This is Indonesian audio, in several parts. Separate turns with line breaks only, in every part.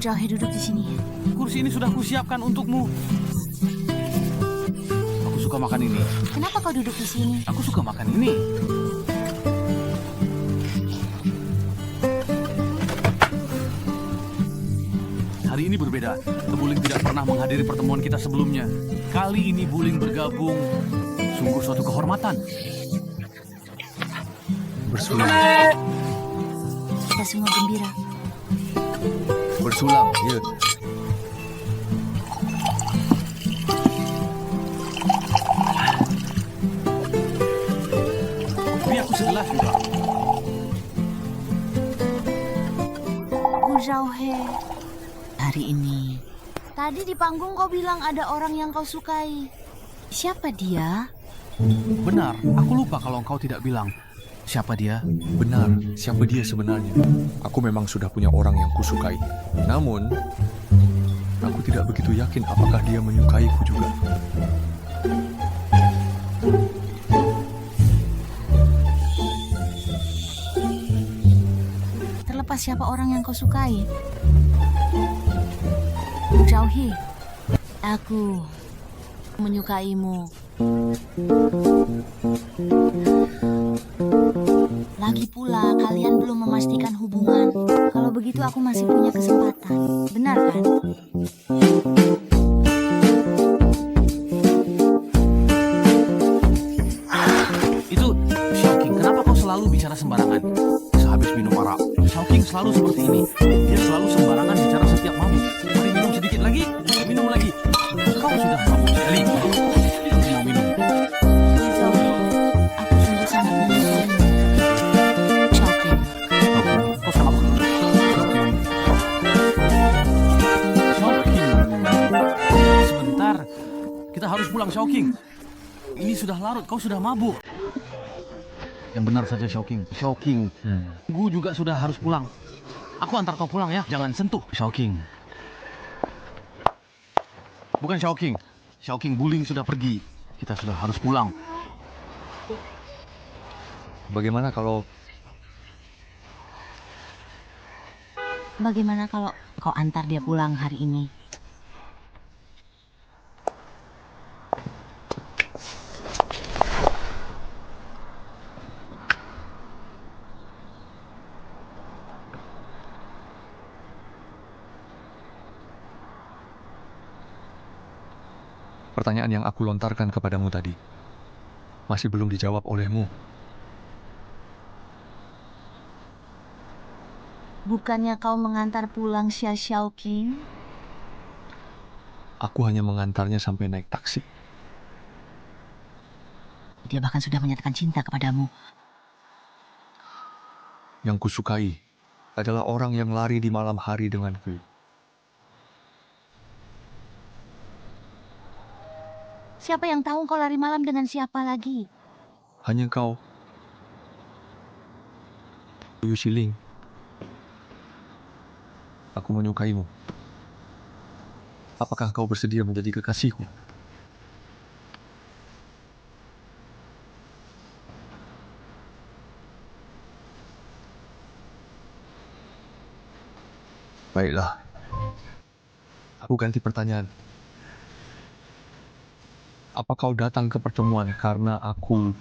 Jauhi duduk di sini.
Kursi ini sudah kusiapkan untukmu. Aku suka makan ini.
Kenapa kau duduk di sini?
Aku suka makan ini. Hari ini berbeda. Buling tidak pernah menghadiri pertemuan kita sebelumnya. Kali ini Buling bergabung. Sungguh suatu kehormatan.
Bersulam.
Kita semua gembira.
Bersulam, ya.
Beri aku segelas juga.
Gu Zhao-he. Hari ini. Tadi di panggung kau bilang ada orang yang kau sukai. Siapa dia?
Benar, aku lupa kalau engkau tidak bilang. Siapa dia?
Benar, siapa dia sebenarnya? Aku memang sudah punya orang yang kusukai. Namun, aku tidak begitu yakin apakah dia menyukaiku juga.
Terlepas siapa orang yang kau sukai. Gu Zhao-he. Aku menyukaimu. Lagi pula, kalian belum memastikan hubungan. Kalau begitu aku masih punya kesempatan. Benar kan?
Itu Xiaoqing. Kenapa kau selalu bicara sembarangan? Sehabis minum arak, Xiaoqing selalu seperti ini. Dia selalu sembarangan bicara setiap mabuk. Mari minum sedikit lagi, minum lagi. Kau sudah mabuk sekali. Aku mau minum.
Gu Zhao-he. Aku sungguh sangat menyukaimu. Xiaoqing.
Kau salah. Xiaoqing. Sebentar. Kita harus pulang, Xiaoqing. Ini sudah larut, kau sudah mabuk. Yang benar saja, Xiaoqing. Xiaoqing. Gu juga sudah harus pulang. Aku antar kau pulang ya. Jangan sentuh, Xiaoqing. Bukan Xiaoqing. Xiaoqing, Buling sudah pergi. Kita sudah harus pulang.
Bagaimana kalau
Bagaimana kalau kau antar dia pulang hari ini?
pertanyaan yang aku lontarkan kepadamu tadi masih belum dijawab olehmu?
Bukannya kau mengantar pulang Xia Xiaoqing?
Aku hanya mengantarnya sampai naik taksi.
Dia bahkan sudah menyatakan cinta kepadamu.
Yang kusukai adalah orang yang lari di malam hari denganku.
Siapa yang tahu kau lari malam dengan siapa lagi?
Hanya kau, Yu Xiling. Aku menyukaimu. Apakah kau bersedia menjadi kekasihku? Baiklah. Aku ganti pertanyaan. Apa kau datang ke pertemuan karena aku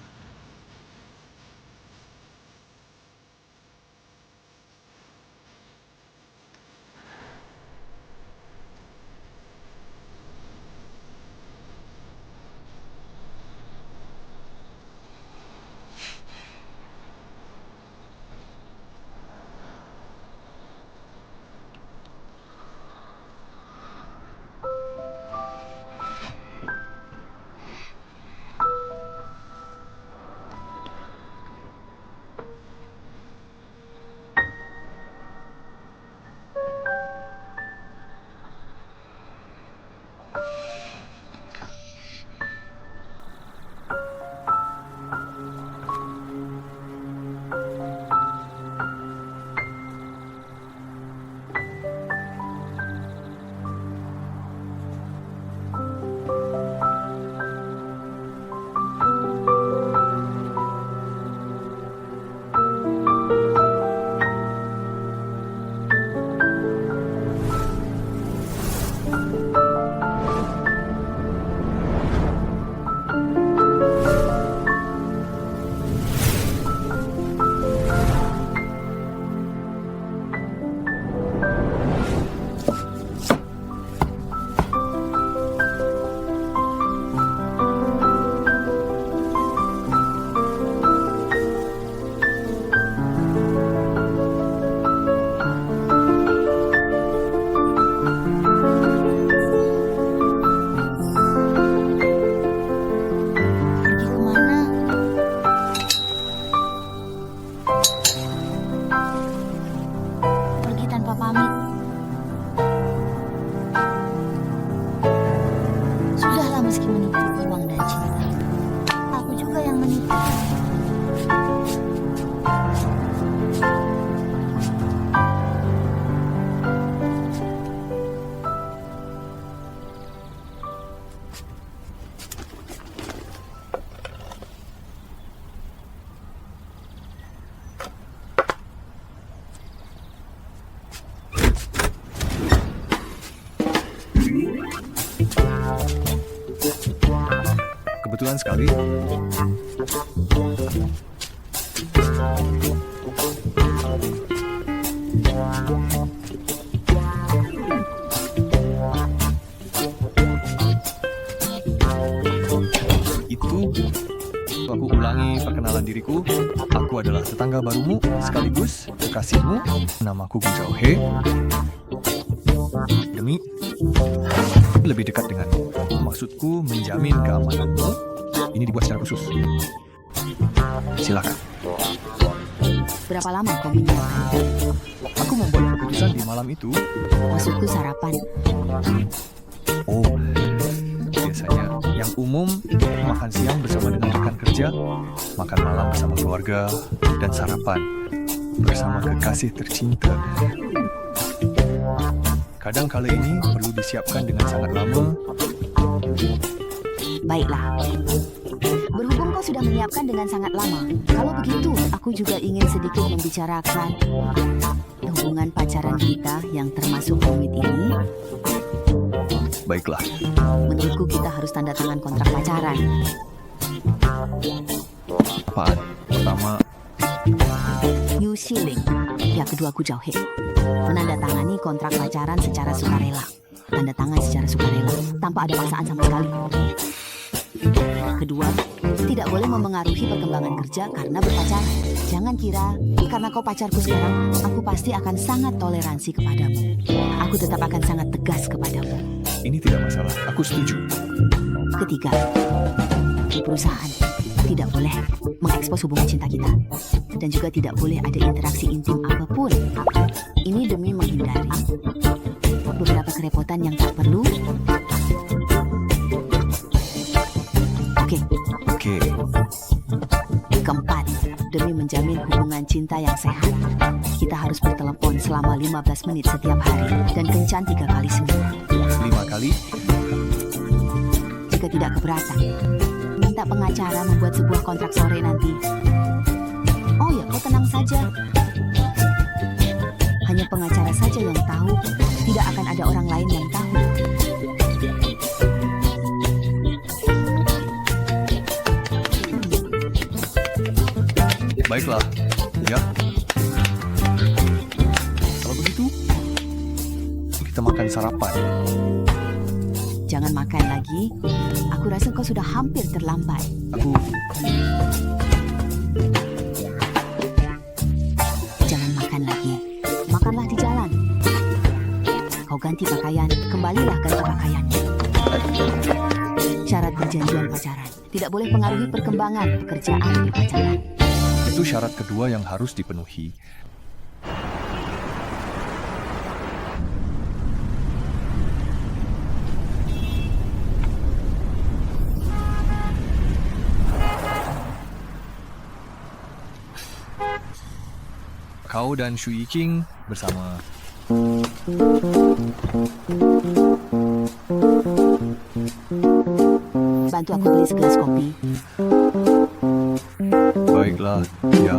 Kebetulan sekali. Itu aku ulangi perkenalan diriku. Aku adalah tetangga barumu sekaligus kekasihmu. Namaku Gu Zhaohe. Demi lebih dekat denganmu, maksudku menjamin keamananmu. Ini dibuat secara khusus. Silakan.
Berapa lama kau menyiapkan?
Aku membuat keputusan di malam itu.
Maksudku sarapan.
Oh, biasanya yang umum makan siang bersama dengan rekan kerja, makan malam bersama keluarga, dan sarapan bersama kekasih tercinta. Kadang kala ini perlu disiapkan dengan sangat lama.
Baiklah. Berhubung kau sudah menyiapkan dengan sangat lama, kalau begitu aku juga ingin sedikit membicarakan hubungan pacaran kita yang termasuk rumit ini.
Baiklah.
Menurutku kita harus tanda tangan kontrak pacaran.
Apaan? Pertama,
Yu Xiling, yang kedua Gu Zhaohe, menandatangani kontrak pacaran secara sukarela. Tanda tangan secara sukarela, tanpa ada paksaan sama sekali. Kedua, tidak boleh memengaruhi perkembangan kerja karena berpacaran. Jangan kira, karena kau pacarku sekarang, aku pasti akan sangat toleransi kepadamu. Aku tetap akan sangat tegas kepadamu.
ini tidak masalah. Aku setuju.
Ketiga, di perusahaan tidak boleh mengekspos hubungan cinta kita. Dan juga tidak boleh ada interaksi intim apapun. Ini demi menghindari beberapa kerepotan yang tak perlu. Oke. Keempat, demi menjamin hubungan cinta yang sehat, kita harus bertelepon selama 15 menit setiap hari dan kencan 3 kali seminggu.
5 kali?
Jika tidak keberatan, minta pengacara membuat sebuah kontrak sore nanti. Oh ya, kau tenang saja. Hanya pengacara saja yang tahu, tidak akan ada orang lain yang tahu.
Baiklah, ya. Kalau begitu, kita makan sarapan.
Jangan makan lagi. Aku rasa kau sudah hampir terlambat. Jangan makan lagi. Makanlah di jalan. Kau ganti pakaian, kembalilah ganti pakaian. Syarat perjanjian pacaran. Tidak boleh pengaruhi perkembangan pekerjaan di pacaran.
Itu syarat kedua yang harus dipenuhi. Kau dan Shu Yiqing bersama.
Bantu aku beli segelas kopi.
Baiklah, ya.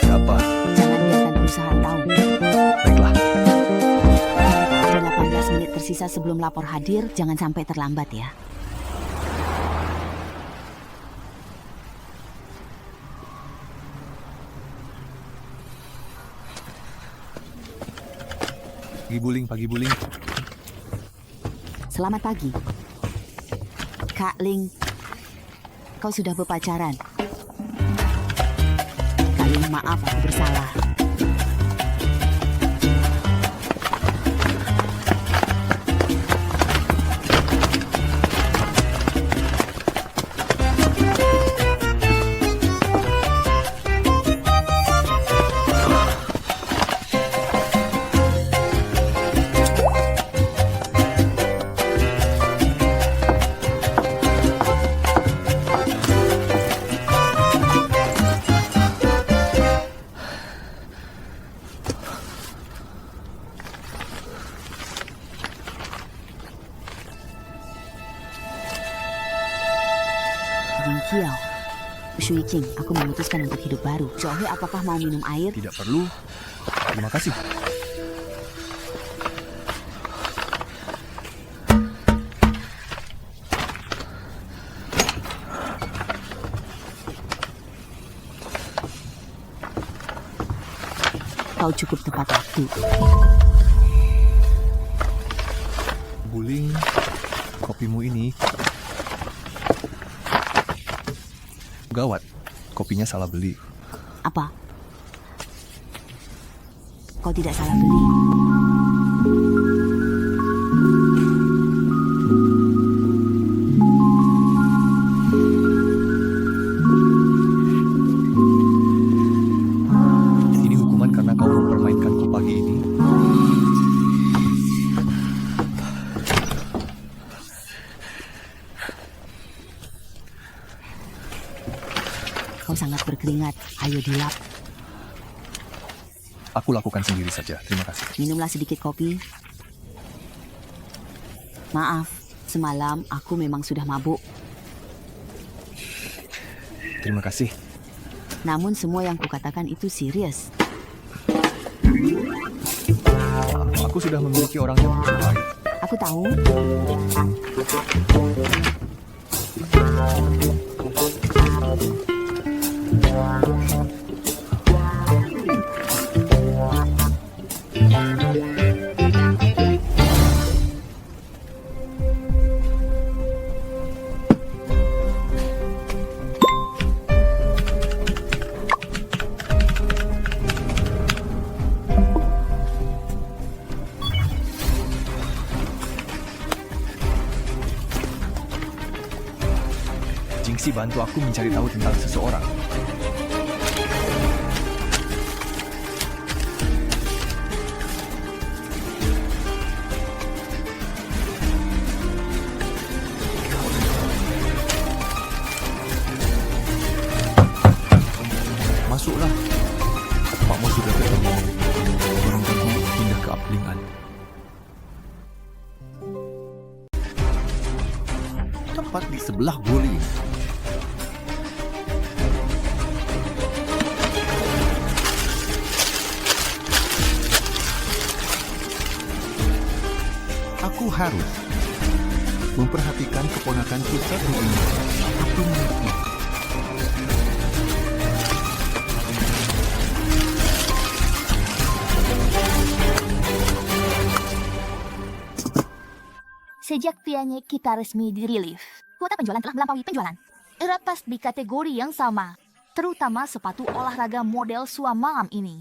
Siapa?
Jangan biarkan perusahaan tahu.
Baiklah.
Ada 18 menit tersisa sebelum lapor hadir, jangan sampai terlambat ya.
Pagi buling.
Selamat pagi. Kak Ling, kau sudah berpacaran. Kak Ling, maaf aku bersalah. Shui King, aku memutuskan untuk hidup baru. Zoe, apakah mau minum air?
Tidak perlu. Terima kasih.
Kau cukup tepat waktu.
Buling, kopimu ini gawat. Kopinya salah beli.
Apa? Kau tidak salah beli.
Ini hukuman karena kau mempermainkanku pagi ini.
Kau sangat berkeringat. Ayo dilap.
Aku lakukan sendiri saja. Terima kasih.
Minumlah sedikit kopi. Maaf, semalam aku memang sudah mabuk.
Terima kasih.
Namun semua yang kukatakan itu serius.
Aku sudah memiliki orang yang baik.
Aku tahu.
Jingxi bantu aku mencari tahu tentang seseorang. Masuklah. Pakmu sudah ketemu. Barangkali pindah ke Aplingan.
Tepat di sebelah Buling. Aku harus memperhatikan keponakanku satu ini. Aku mengerti.
Sejak pianya kita resmi dirilis, kuota penjualan telah melampaui penjualan. Rapas di kategori yang sama, terutama sepatu olahraga model suamam ini.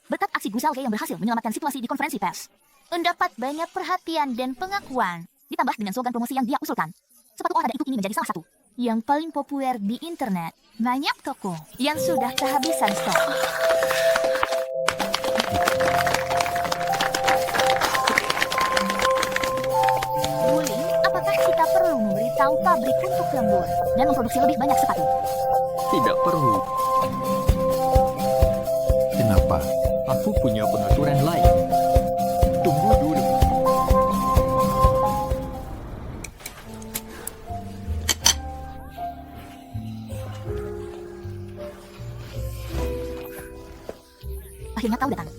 Berkat aksi Guzalge yang berhasil menyelamatkan situasi di konferensi pers, mendapat banyak perhatian dan pengakuan, ditambah dengan slogan promosi yang dia usulkan. Sepatu olahraga itu kini menjadi salah satu yang paling populer di internet. Banyak toko yang sudah kehabisan stok. Buling, apakah kita perlu memberitahu pabrik untuk lembur dan memproduksi lebih banyak sepatu?
Tidak perlu. Kenapa? Aku punya pengaturan lain. Tunggu dulu.
Akhirnya kau datang.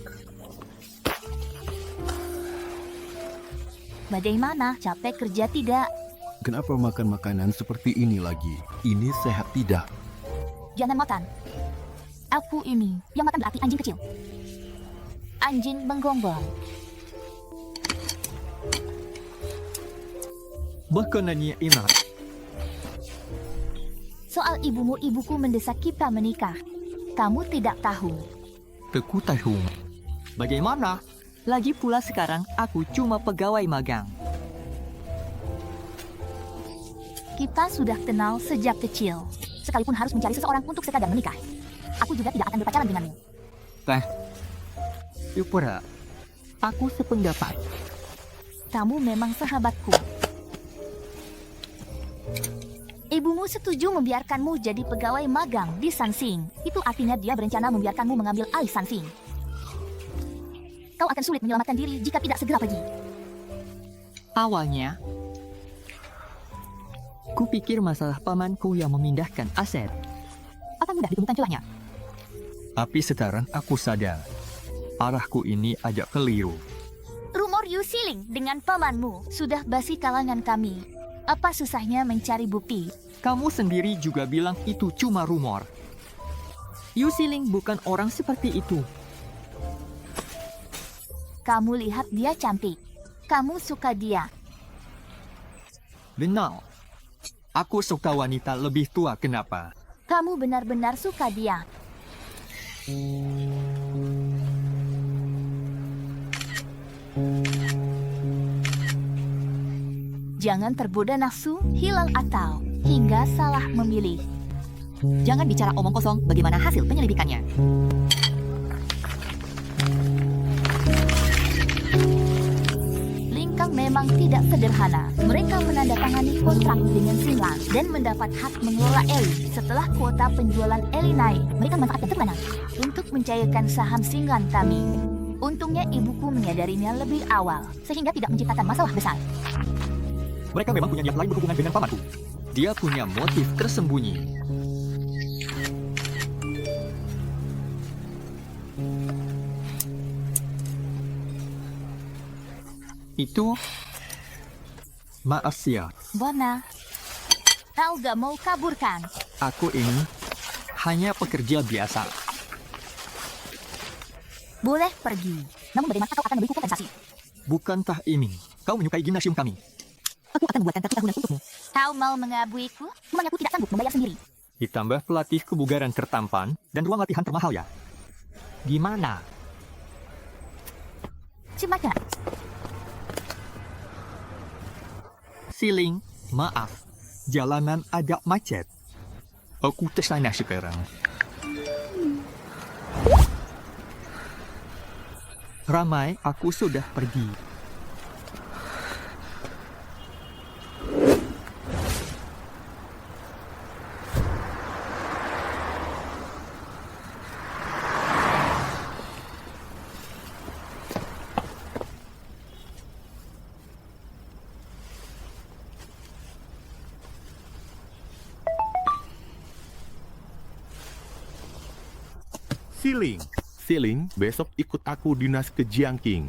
Bagaimana? Capek kerja tidak?
Kenapa makan makanan seperti ini lagi? Ini sehat tidak?
Jangan makan. Aku ini. Yang makan berarti anjing kecil. Anjing menggonggong.
Bakonannya enak.
Soal ibuku mendesak kita menikah. Kamu tidak tahu.
Teku tahu.
Bagaimana? Lagi pula sekarang aku cuma pegawai magang.
Kita sudah kenal sejak kecil. Sekalipun harus mencari seseorang untuk sekadar menikah, aku juga tidak akan berpacaran denganmu.
Yupura, aku sependapat.
Kamu memang sahabatku. Ibumu setuju membiarkanmu jadi pegawai magang di Sansing. Itu artinya dia berencana membiarkanmu mengambil alih Sansing. Kau akan sulit menyelamatkan diri jika tidak segera pergi.
Awalnya, kupikir masalah pamanku yang memindahkan aset. tidak ditemukan celahnya.
Tapi sekarang aku sadar, arahku ini agak keliru.
Rumor Yu Siling dengan pamanmu sudah basi kalangan kami. Apa susahnya mencari bukti?
Kamu sendiri juga bilang itu cuma rumor. Yu Siling bukan orang seperti itu.
Kamu lihat dia cantik. Kamu suka dia.
Benar. Aku suka wanita lebih tua, kenapa?
Kamu benar-benar suka dia. Jangan tergoda nafsu, hilang akal, hingga salah memilih.
Jangan bicara omong kosong, bagaimana hasil penyelidikannya.
Lingkang memang tidak sederhana. Mereka menandatangani kontrak dengan Sinlang dan mendapat hak mengelola Eli. Setelah kuota penjualan Eli naik, mereka manfaatkan kemana? Untuk mencairkan saham Sinlang kami. Untungnya ibuku menyadarinya lebih awal, sehingga tidak menciptakan masalah besar.
Mereka memang punya niat lain berhubungan dengan pamanku. Dia punya motif tersembunyi. Itu... Maaf ya,
Bona, kau gak mau kaburkan?
aku ini hanya pekerja biasa.
Boleh pergi. Namun bagaimana kau akan memberiku kompensasi?
Bukankah ini kau menyukai gimnasium kami?
Aku akan membuatkan kartu tahunan untukmu.
Kau mau mengabuiku?
Cuma aku tidak sanggup membayar sendiri.
Ditambah pelatih kebugaran tertampan dan ruang latihan termahal ya. Gimana?
Cemaka.
Siling, maaf. Jalanan agak macet. Aku kesana sekarang. Ramai, aku sudah pergi.
Siling, besok ikut aku dinas ke Jiangqing.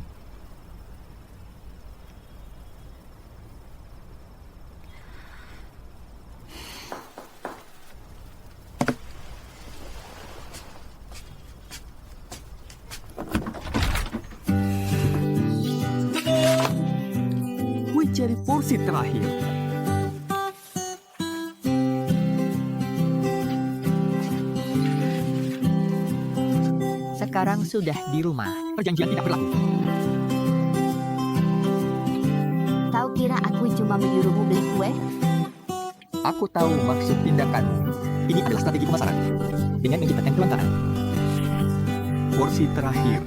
Gue cari porsi terakhir.
Sekarang sudah di rumah.
Perjanjian tidak berlaku.
Kau kira aku cuma menyuruhmu beli kue?
Aku tahu maksud tindakan.
Ini adalah strategi pemasaran. Dengan menciptakan kelangkaan.
Porsi terakhir.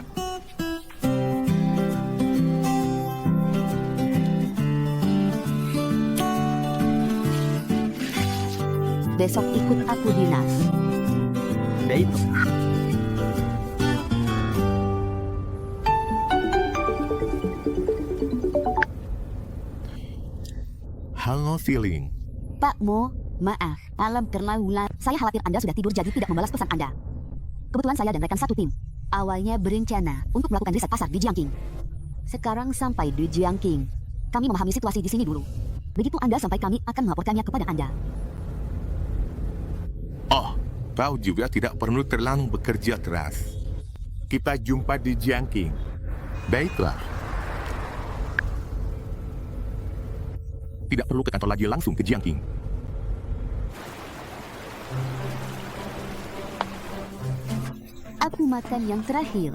Besok ikut aku dinas.
Baiklah.
Halo Siling.
Pak Mo, maaf, alam kerlaulan. Saya khawatir Anda sudah tidur jadi tidak membalas pesan Anda. Kebetulan saya dan rekan satu tim. Awalnya berencana untuk melakukan riset pasar di Jiangqing. Sekarang sampai di Jiangqing. Kami memahami situasi di sini dulu. Begitu Anda sampai kami akan melaporkannya kepada Anda.
Oh, kau juga tidak perlu terlalu bekerja keras. Kita jumpa di Jiangqing. Baiklah. Tidak perlu ke kantor lagi, langsung ke Jiangqing.
Aku makan yang terakhir.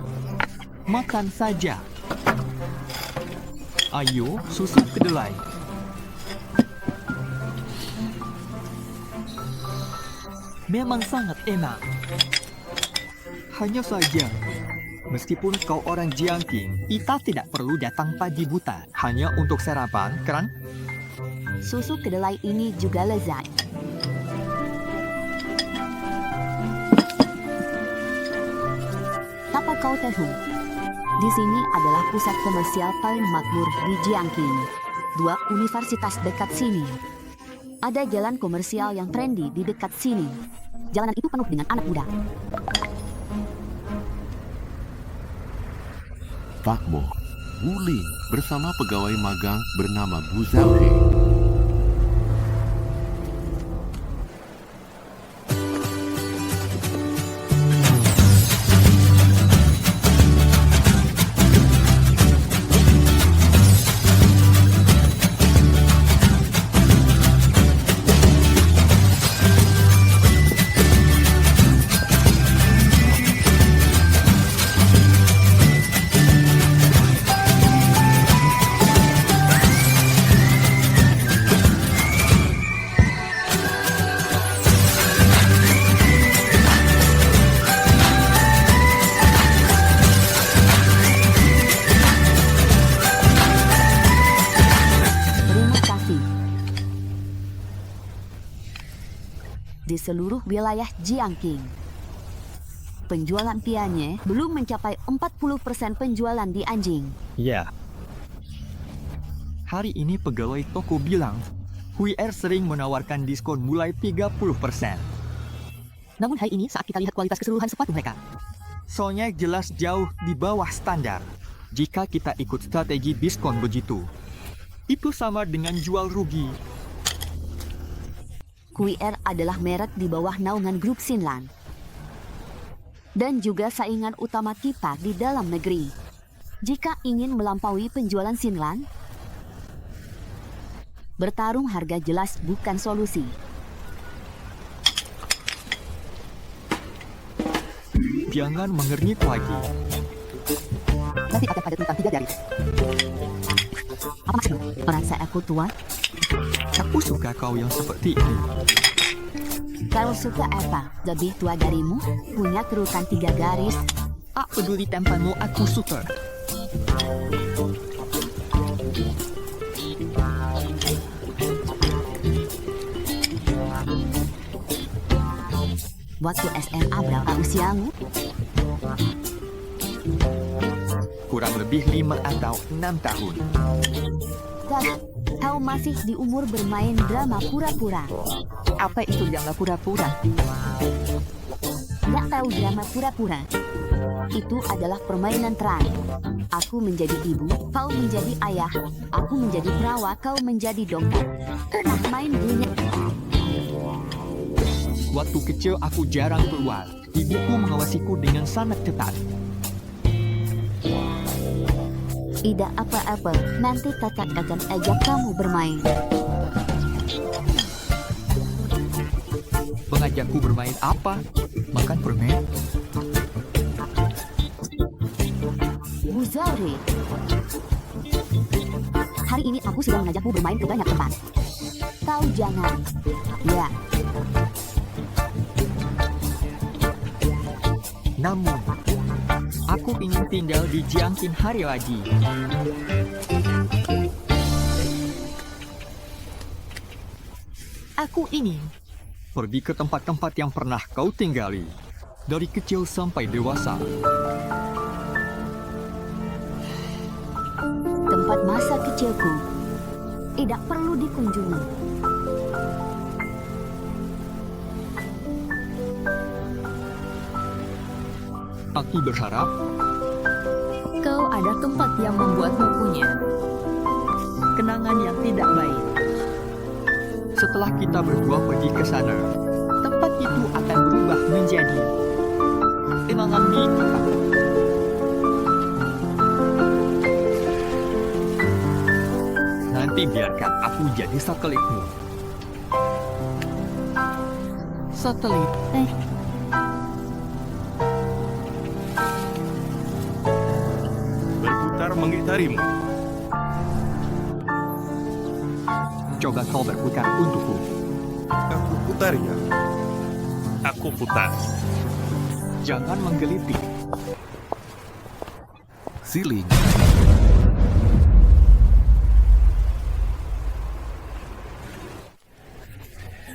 Makan saja. Ayo, susu kedelai. Memang sangat enak. Hanya saja, meskipun kau orang Jiangqing, kita tidak perlu datang pagi buta. Hanya untuk sarapan, kan?
Susu kedelai ini juga lezat. Apa kau tahu? Di sini adalah pusat komersial paling makmur di Jiangqing. 2 universitas dekat sini. Ada jalan komersial yang trendy di dekat sini. Jalanan itu penuh dengan anak muda.
Pak Mo, Wuling bersama pegawai magang bernama Bu Zhao He.
Di seluruh wilayah Jiangqing, penjualan pianye belum mencapai 40% penjualan di Anjing.
Ya. Hari ini pegawai toko bilang, Hui Er sering menawarkan diskon mulai 30%.
Namun hari ini saat kita lihat kualitas keseluruhan sepatu mereka,
Soalnya jelas jauh di bawah standar. Jika kita ikut strategi diskon begitu, itu sama dengan jual rugi.
QR adalah merek di bawah naungan grup Sinlan dan juga saingan utama kita di dalam negeri. Jika ingin melampaui penjualan Sinlan, bertarung harga jelas bukan solusi.
Jangan mengernyit lagi.
Nanti akan ada tentang 3 jari. Apa maksudmu? Merasa aku tua?
Aku suka kau yang seperti ini.
Kau suka apa? Lebih tua darimu? Punya kerutan 3 garis?
Tak peduli tempanmu, aku suka.
Waktu SMA berapa usiamu?
Kurang lebih 5 atau 6 tahun.
Kau masih di umur bermain drama pura-pura.
Apa itu drama pura-pura?
Nggak tahu drama pura-pura? Itu adalah permainan terang. Aku menjadi ibu, kau menjadi ayah. Aku menjadi perawat, kau menjadi dokter. Pernah main dunia?
Waktu kecil aku jarang keluar. Ibuku mengawasiku dengan sangat ketat.
Tidak apa-apa, nanti kakak akan ajak kamu bermain.
Mengajakku bermain apa? Makan permen?
Bu Zhao, hari ini aku sudah mengajakmu bermain ke banyak tempat. Kau jangan. Ya.
Namun, aku ingin tinggal di Jiangqing hari lagi. Aku ingin pergi ke tempat-tempat yang pernah kau tinggali, dari kecil sampai dewasa.
Tempat masa kecilku tidak perlu dikunjungi.
Aku berharap
Kau ada tempat yang membuatmu punya kenangan yang tidak baik.
setelah kita berdua pergi ke sana, tempat itu akan berubah menjadi kenangan milik kita. Nanti biarkan aku jadi satelitmu.
Satelit.
Berputar mengitarimu.
Coba kau berputar untukku.
Aku putar ya. Aku putar.
Jangan menggelitik.
Siling.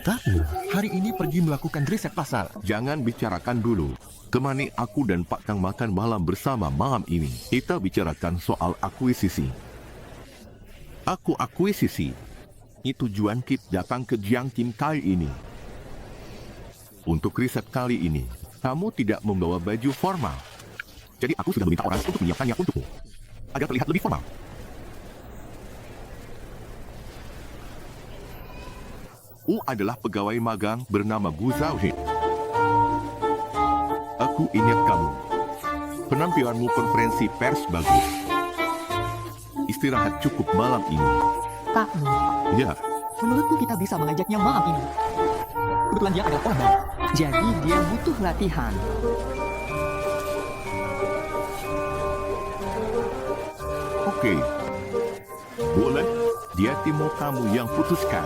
Takmu.
Hari ini pergi melakukan riset pasar.
Jangan bicarakan dulu. Kemani aku dan Pak Kang makan malam bersama malam ini. Kita bicarakan soal akuisisi. Aku akuisisi. Ini tujuan kita datang ke Jiangqing kali ini. Untuk riset kali ini, kamu tidak membawa baju formal. Jadi aku sudah meminta orang untuk menyiapkannya untukmu, agar terlihat lebih formal. U adalah pegawai magang bernama Gu Zhaohe. Aku ingat kamu. Penampilanmu konferensi pers bagus. Istirahat cukup malam ini.
Pak Mo,
Ya,
menurutku kita bisa mengajaknya malam ini. Kebetulan dia adalah orang baru, jadi dia butuh latihan.
oke. Boleh, dia timur kamu yang putuskan.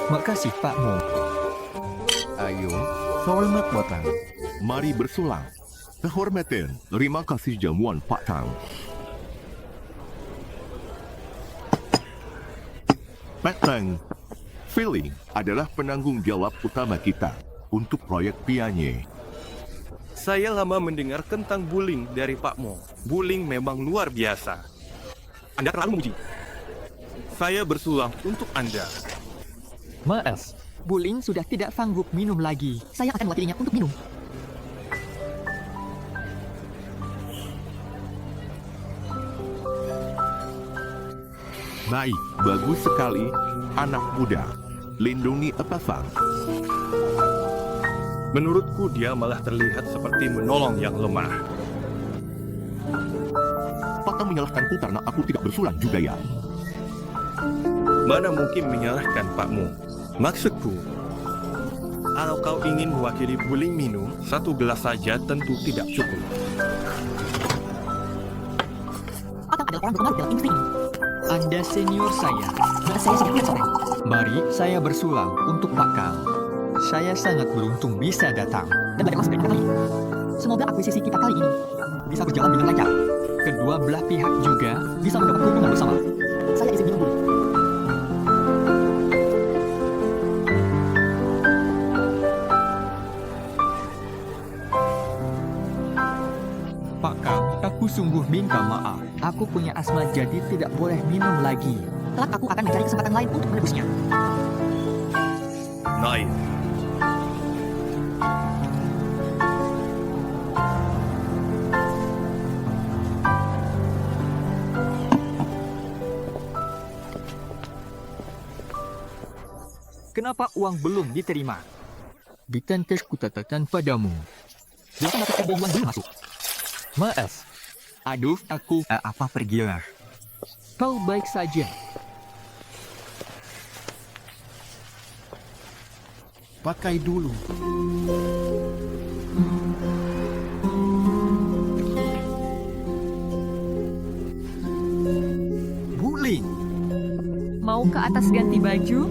Makasih Pak Mo.
Ayo, selamat datang. Mari bersulang. Kehormatan, terima kasih jamuan Pak Tang. Pak Tang, Feeling adalah penanggung jawab utama kita untuk proyek Pianye.
Saya lama mendengar tentang bullying dari Pak Mo. Bullying memang luar biasa. Anda terlalu memuji. Saya bersulang untuk Anda.
Maaf, Buling sudah tidak sanggup minum lagi. Saya akan melatihnya untuk minum.
Baik, bagus sekali, anak muda. Lindungi atasan.
Menurutku dia malah terlihat seperti menolong yang lemah.
Pak Tang menyalahkanku karena aku tidak bersulang juga ya.
Mana mungkin menyalahkan Pak Mo? Maksudku, kalau kau ingin mewakili bullying minum, 1 gelas saja tentu tidak cukup.
Atang adalah orang berpengaruh dalam industri ini.
Anda senior saya.
Saya sudah lihat sore.
Mari saya bersulang untuk Pak Kang. Saya sangat beruntung bisa datang.
Dan pada masa kali ini, semoga akuisisi kita kali ini
Bisa berjalan dengan lancar. Kedua belah pihak juga bisa mendapat keuntungan bersama.
saya izin minum dulu.
Pak Kang, aku sungguh minta maaf. Aku punya asma jadi tidak boleh minum lagi.
Kelak aku akan mencari kesempatan lain untuk menebusnya.
Naif.
Kenapa uang belum diterima? Bukankah kukatakan padamu?
800 ribu yuan belum masuk.
Maaf. Aduh, aku... apa pergilah. Kau baik saja.
Pakai dulu.
Buling.
Mau ke atas ganti baju?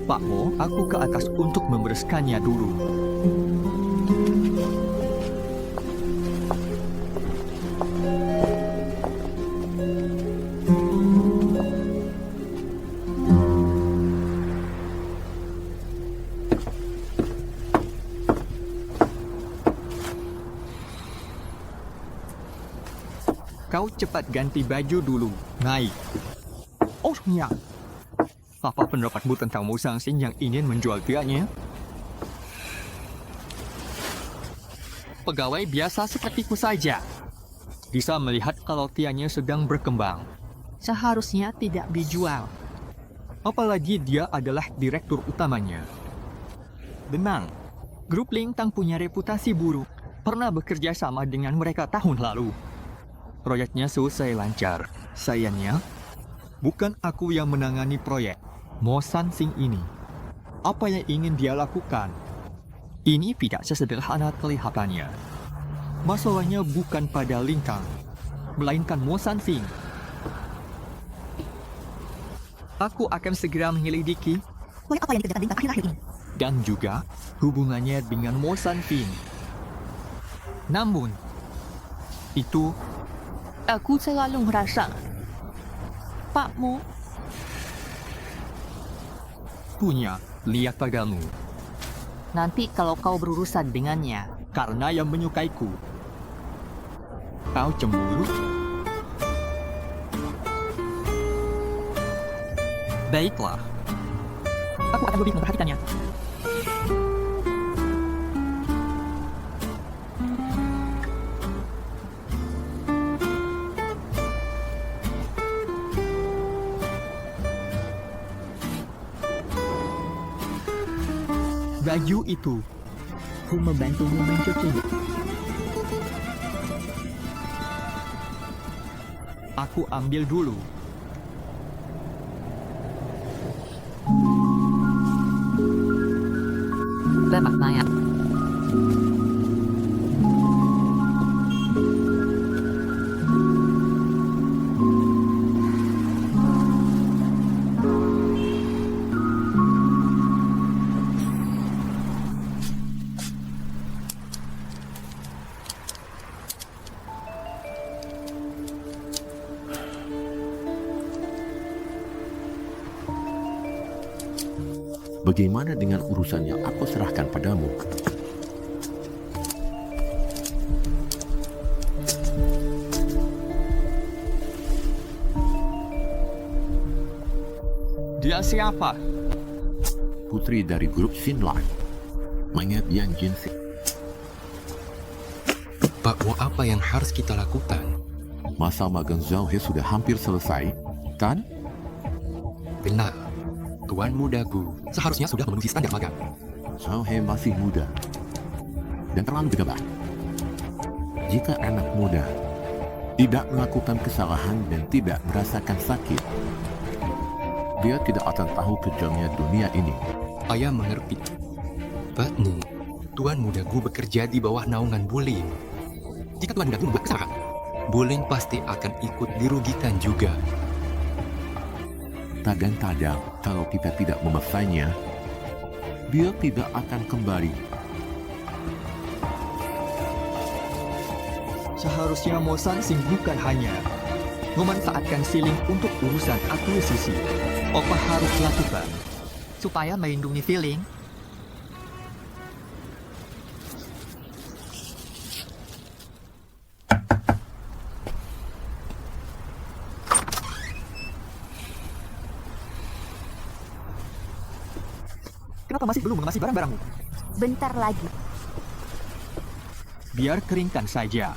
Pak Mo, aku ke atas untuk membereskannya dulu. Kau cepat ganti baju dulu. Naik. Oh, ya. Apa pendapatmu tentang Mo Shangxing yang ingin menjual tianya? Pegawai biasa sepertiku saja. Bisa melihat kalau tianya sedang berkembang. Seharusnya tidak dijual. Apalagi dia adalah direktur utamanya. Benang, grup Lintang punya reputasi buruk. Pernah bekerja sama dengan mereka tahun lalu. Proyeknya selesai lancar. Sayangnya, bukan aku yang menangani proyek Mo Shangxing ini. Apa yang ingin dia lakukan? Ini tidak sesederhana kelihatannya. Masalahnya bukan pada Lintang, melainkan Mo Shangxing. Aku akan segera menyelidiki
Proyek apa yang dikerjakan Lintang akhir-akhir ini?
dan juga hubungannya dengan Mo Shangxing. Namun, itu
Aku selalu merasa Pak Mo
punya lihat padamu
nanti kalau kau berurusan dengannya.
karena yang menyukaiku. Kau cemburu? Baiklah,
Aku akan lebih memperhatikannya.
baju itu.
Aku membantumu mencuci.
Aku ambil dulu.
Lemak mayat.
Bagaimana dengan urusan yang aku serahkan padamu?
Dia siapa?
Putri dari grup Sinlan. Mayat Yan Jinsi.
Pak Mo, apa yang harus kita lakukan?
Masa magang Zhao He sudah hampir selesai, kan?
Benar. Tuan mudaku seharusnya sudah memenuhi standar magang.
Zhao He masih muda dan terlalu gegabah. Jika anak muda tidak melakukan kesalahan dan tidak merasakan sakit, dia tidak akan tahu kejamnya dunia ini.
Ayah mengerti. Pak Mu, Tuan mudaku bekerja di bawah naungan Buling. Jika Tuan mudaku membuat kesalahan, Buling pasti akan ikut dirugikan juga.
Kadang-kadang kalau kita tidak memaksanya, dia tidak akan kembali.
Seharusnya Mo Sansing bukan hanya memanfaatkan Siling untuk urusan akuisisi. Apa harus lakukan supaya melindungi Feeling? Kenapa masih belum mengemasi barang-barangmu?
Bentar lagi.
Biar keringkan saja.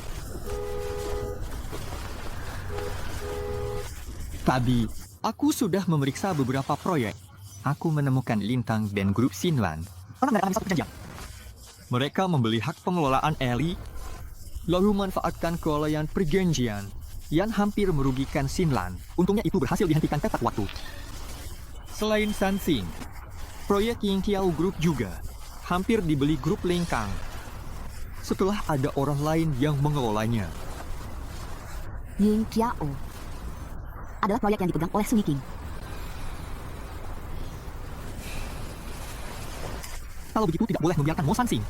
Tadi, aku sudah memeriksa beberapa proyek. Aku menemukan Lintang dan grup Sinlan. Orang menandatangani satu perjanjian. Mereka membeli hak pengelolaan Eli, lalu manfaatkan kelalaian perjanjian yang hampir merugikan Sinlan. Untungnya itu berhasil dihentikan tepat waktu. Selain Sansing, proyek Yingqiao Group juga hampir dibeli grup Lengkang setelah ada orang lain yang mengelolanya.
Yingqiao adalah proyek yang dipegang oleh Sung Yiking.
Kalau begitu tidak boleh membiarkan Mo Sansing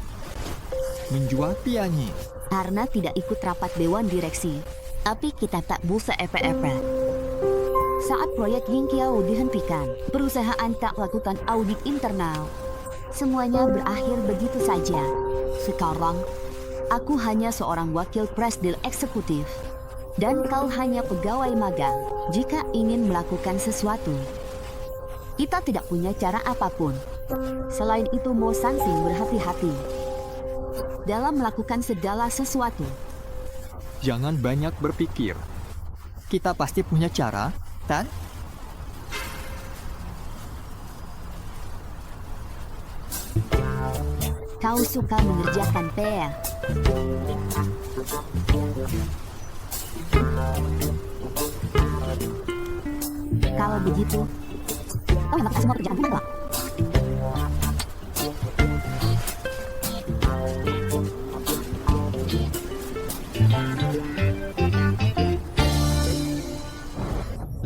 menjual Tianyi.
Karena tidak ikut rapat Dewan Direksi, tapi kita tak bisa epe-epe. Saat proyek Yingqiao dihentikan, perusahaan tak lakukan audit internal. Semuanya berakhir begitu saja. Sekarang, aku hanya seorang wakil presdil eksekutif. Dan kau hanya pegawai magang jika ingin melakukan sesuatu. Kita tidak punya cara apapun. Selain itu, Mo Sansing berhati-hati dalam melakukan segala sesuatu.
Jangan banyak berpikir. Kita pasti punya cara, Tan?
Kau suka mengerjakan PR. Kalau begitu, kau yang melakukan semua pekerjaan bukan, Pak?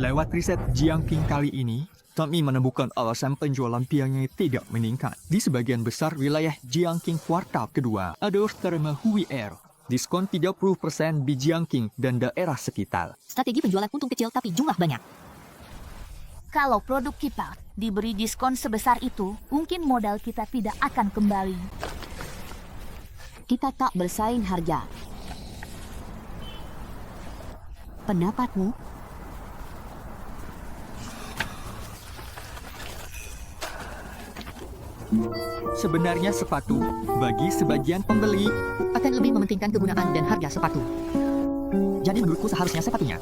Lewat riset Jiangqing kali ini, kami menemukan alasan penjualan Tianyi tidak meningkat. Di sebagian besar wilayah Jiangqing kuartal kedua, ada terma Hui Air, diskon 30% di Jiangqing dan daerah sekitar.
Strategi penjualan untung kecil tapi jumlah banyak. Kalau produk kita diberi diskon sebesar itu, mungkin modal kita tidak akan kembali.
Kita tak bersaing harga. Pendapatmu?
Sebenarnya sepatu, bagi sebagian pembeli,
Akan lebih mementingkan kegunaan dan harga sepatu.
jadi menurutku seharusnya sepatunya.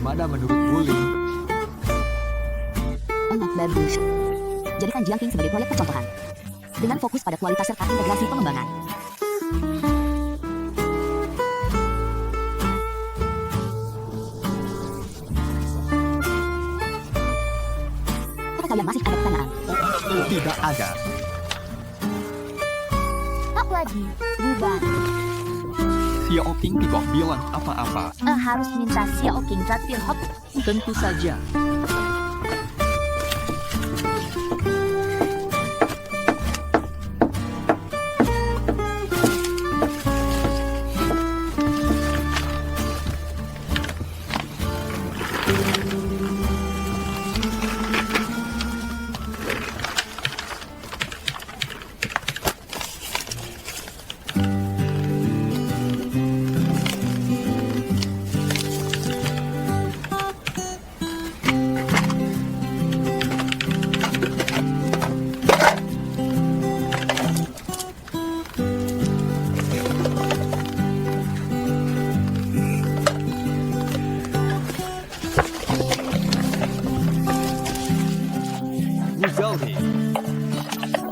Bagaimana menurut Wuling?
Sangat bagus. Jadikan Jiangqing sebagai proyek percontohan. Dengan fokus pada kualitas serta integrasi pengembangan. Apakah kalian masih ada pertanyaan?
Tidak ada.
Tak lagi, bubar.
Xiaoqing tidak bilang apa-apa.
Harus minta Xiaoqing traktir hot.
Tentu saja.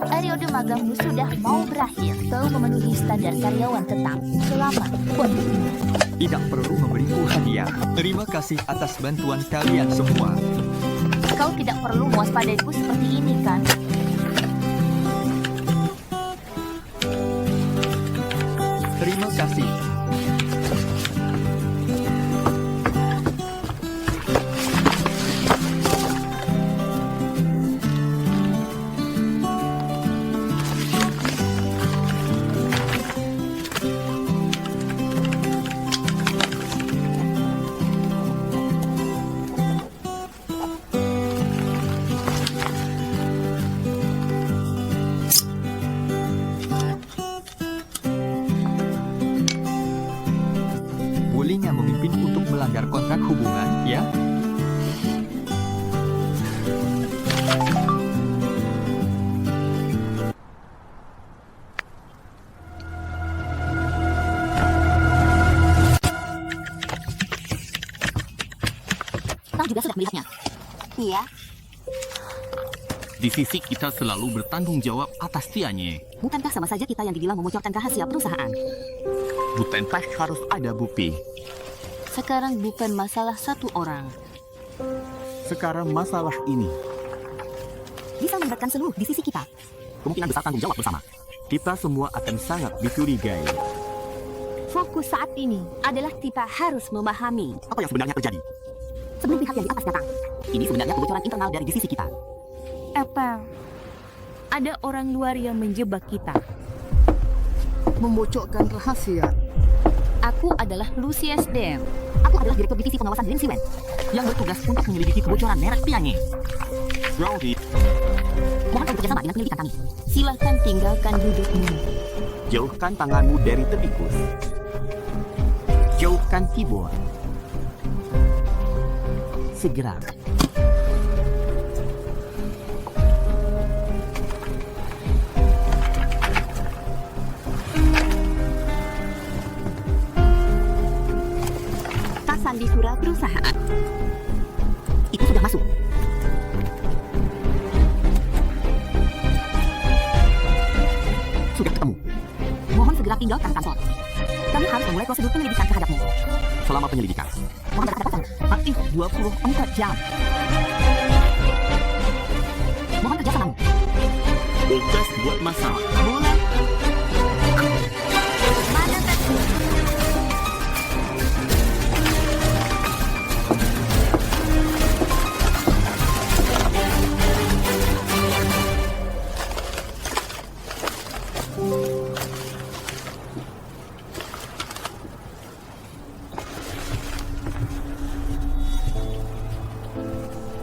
Periode magangmu sudah mau berakhir. Kau memenuhi standar karyawan tetap. Selamat, Bon.
Tidak perlu memberiku hadiah. Terima kasih atas bantuan kalian semua.
Kau tidak perlu mewaspadaiku seperti ini, kan?
Terima kasih. Wuling yang memimpin untuk melanggar kontrak hubungan, ya?
Kau juga sudah melihatnya. Iya.
Di sisi kita selalu bertanggung jawab atas Tianye.
Bukankah sama saja kita yang dibilang membocorkan rahasia perusahaan?
Bukankah harus ada bukti?
Sekarang bukan masalah satu orang.
Sekarang masalah ini.
Bisa melibatkan seluruh di sisi kita.
Kemungkinan besar tanggung jawab bersama. Kita semua akan sangat dicurigai.
Fokus saat ini adalah kita harus memahami.
Apa yang sebenarnya terjadi?
Sebelum pihak yang di atas datang. Ini sebenarnya kebocoran internal dari divisi kita.
Apa? Ada orang luar yang menjebak kita.
Membocorkan rahasia.
Aku adalah Lucius Deng.
Aku adalah direktur divisi pengawasan Lin Siwen
Yang bertugas untuk menyelidiki kebocoran merek Tianye.
Brownie,
Mohon kau bekerjasama dengan penyelidikan kami.
Silahkan tinggalkan dudukmu.
Jauhkan tanganmu dari tepikus. Jauhkan keyboard. Segera.
Sandipura perusahaan. Itu sudah masuk. Sudah ketemu. Mohon segera tinggalkan kantor. Kami harus memulai prosedur penyelidikan terhadapmu.
Selama penyelidikan.
Mohon berkata kosong.
Aktif 24 jam.
Mohon kerjasamamu.
Tugas buat masalah.
Boleh.
Mana taksi?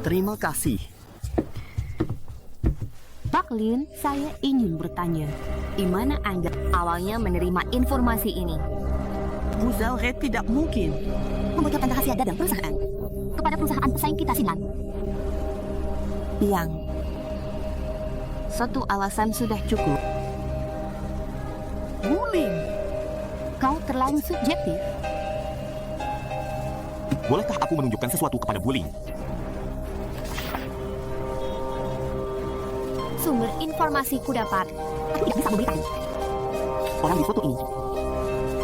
Terima kasih.
Pak Lin, saya ingin bertanya. Di mana Anda awalnya menerima informasi ini?
Vous aurez tidak mungkin membocorkan rahasia dagang perusahaan kepada perusahaan pesaing kita, Sinan.
Yang satu alasan sudah cukup.
Wuling, kau terlalu subjektif.
Bolehkah aku menunjukkan sesuatu kepada Buling?
Sumber informasi ku dapat. Aku tidak bisa memberitahu. Orang di foto ini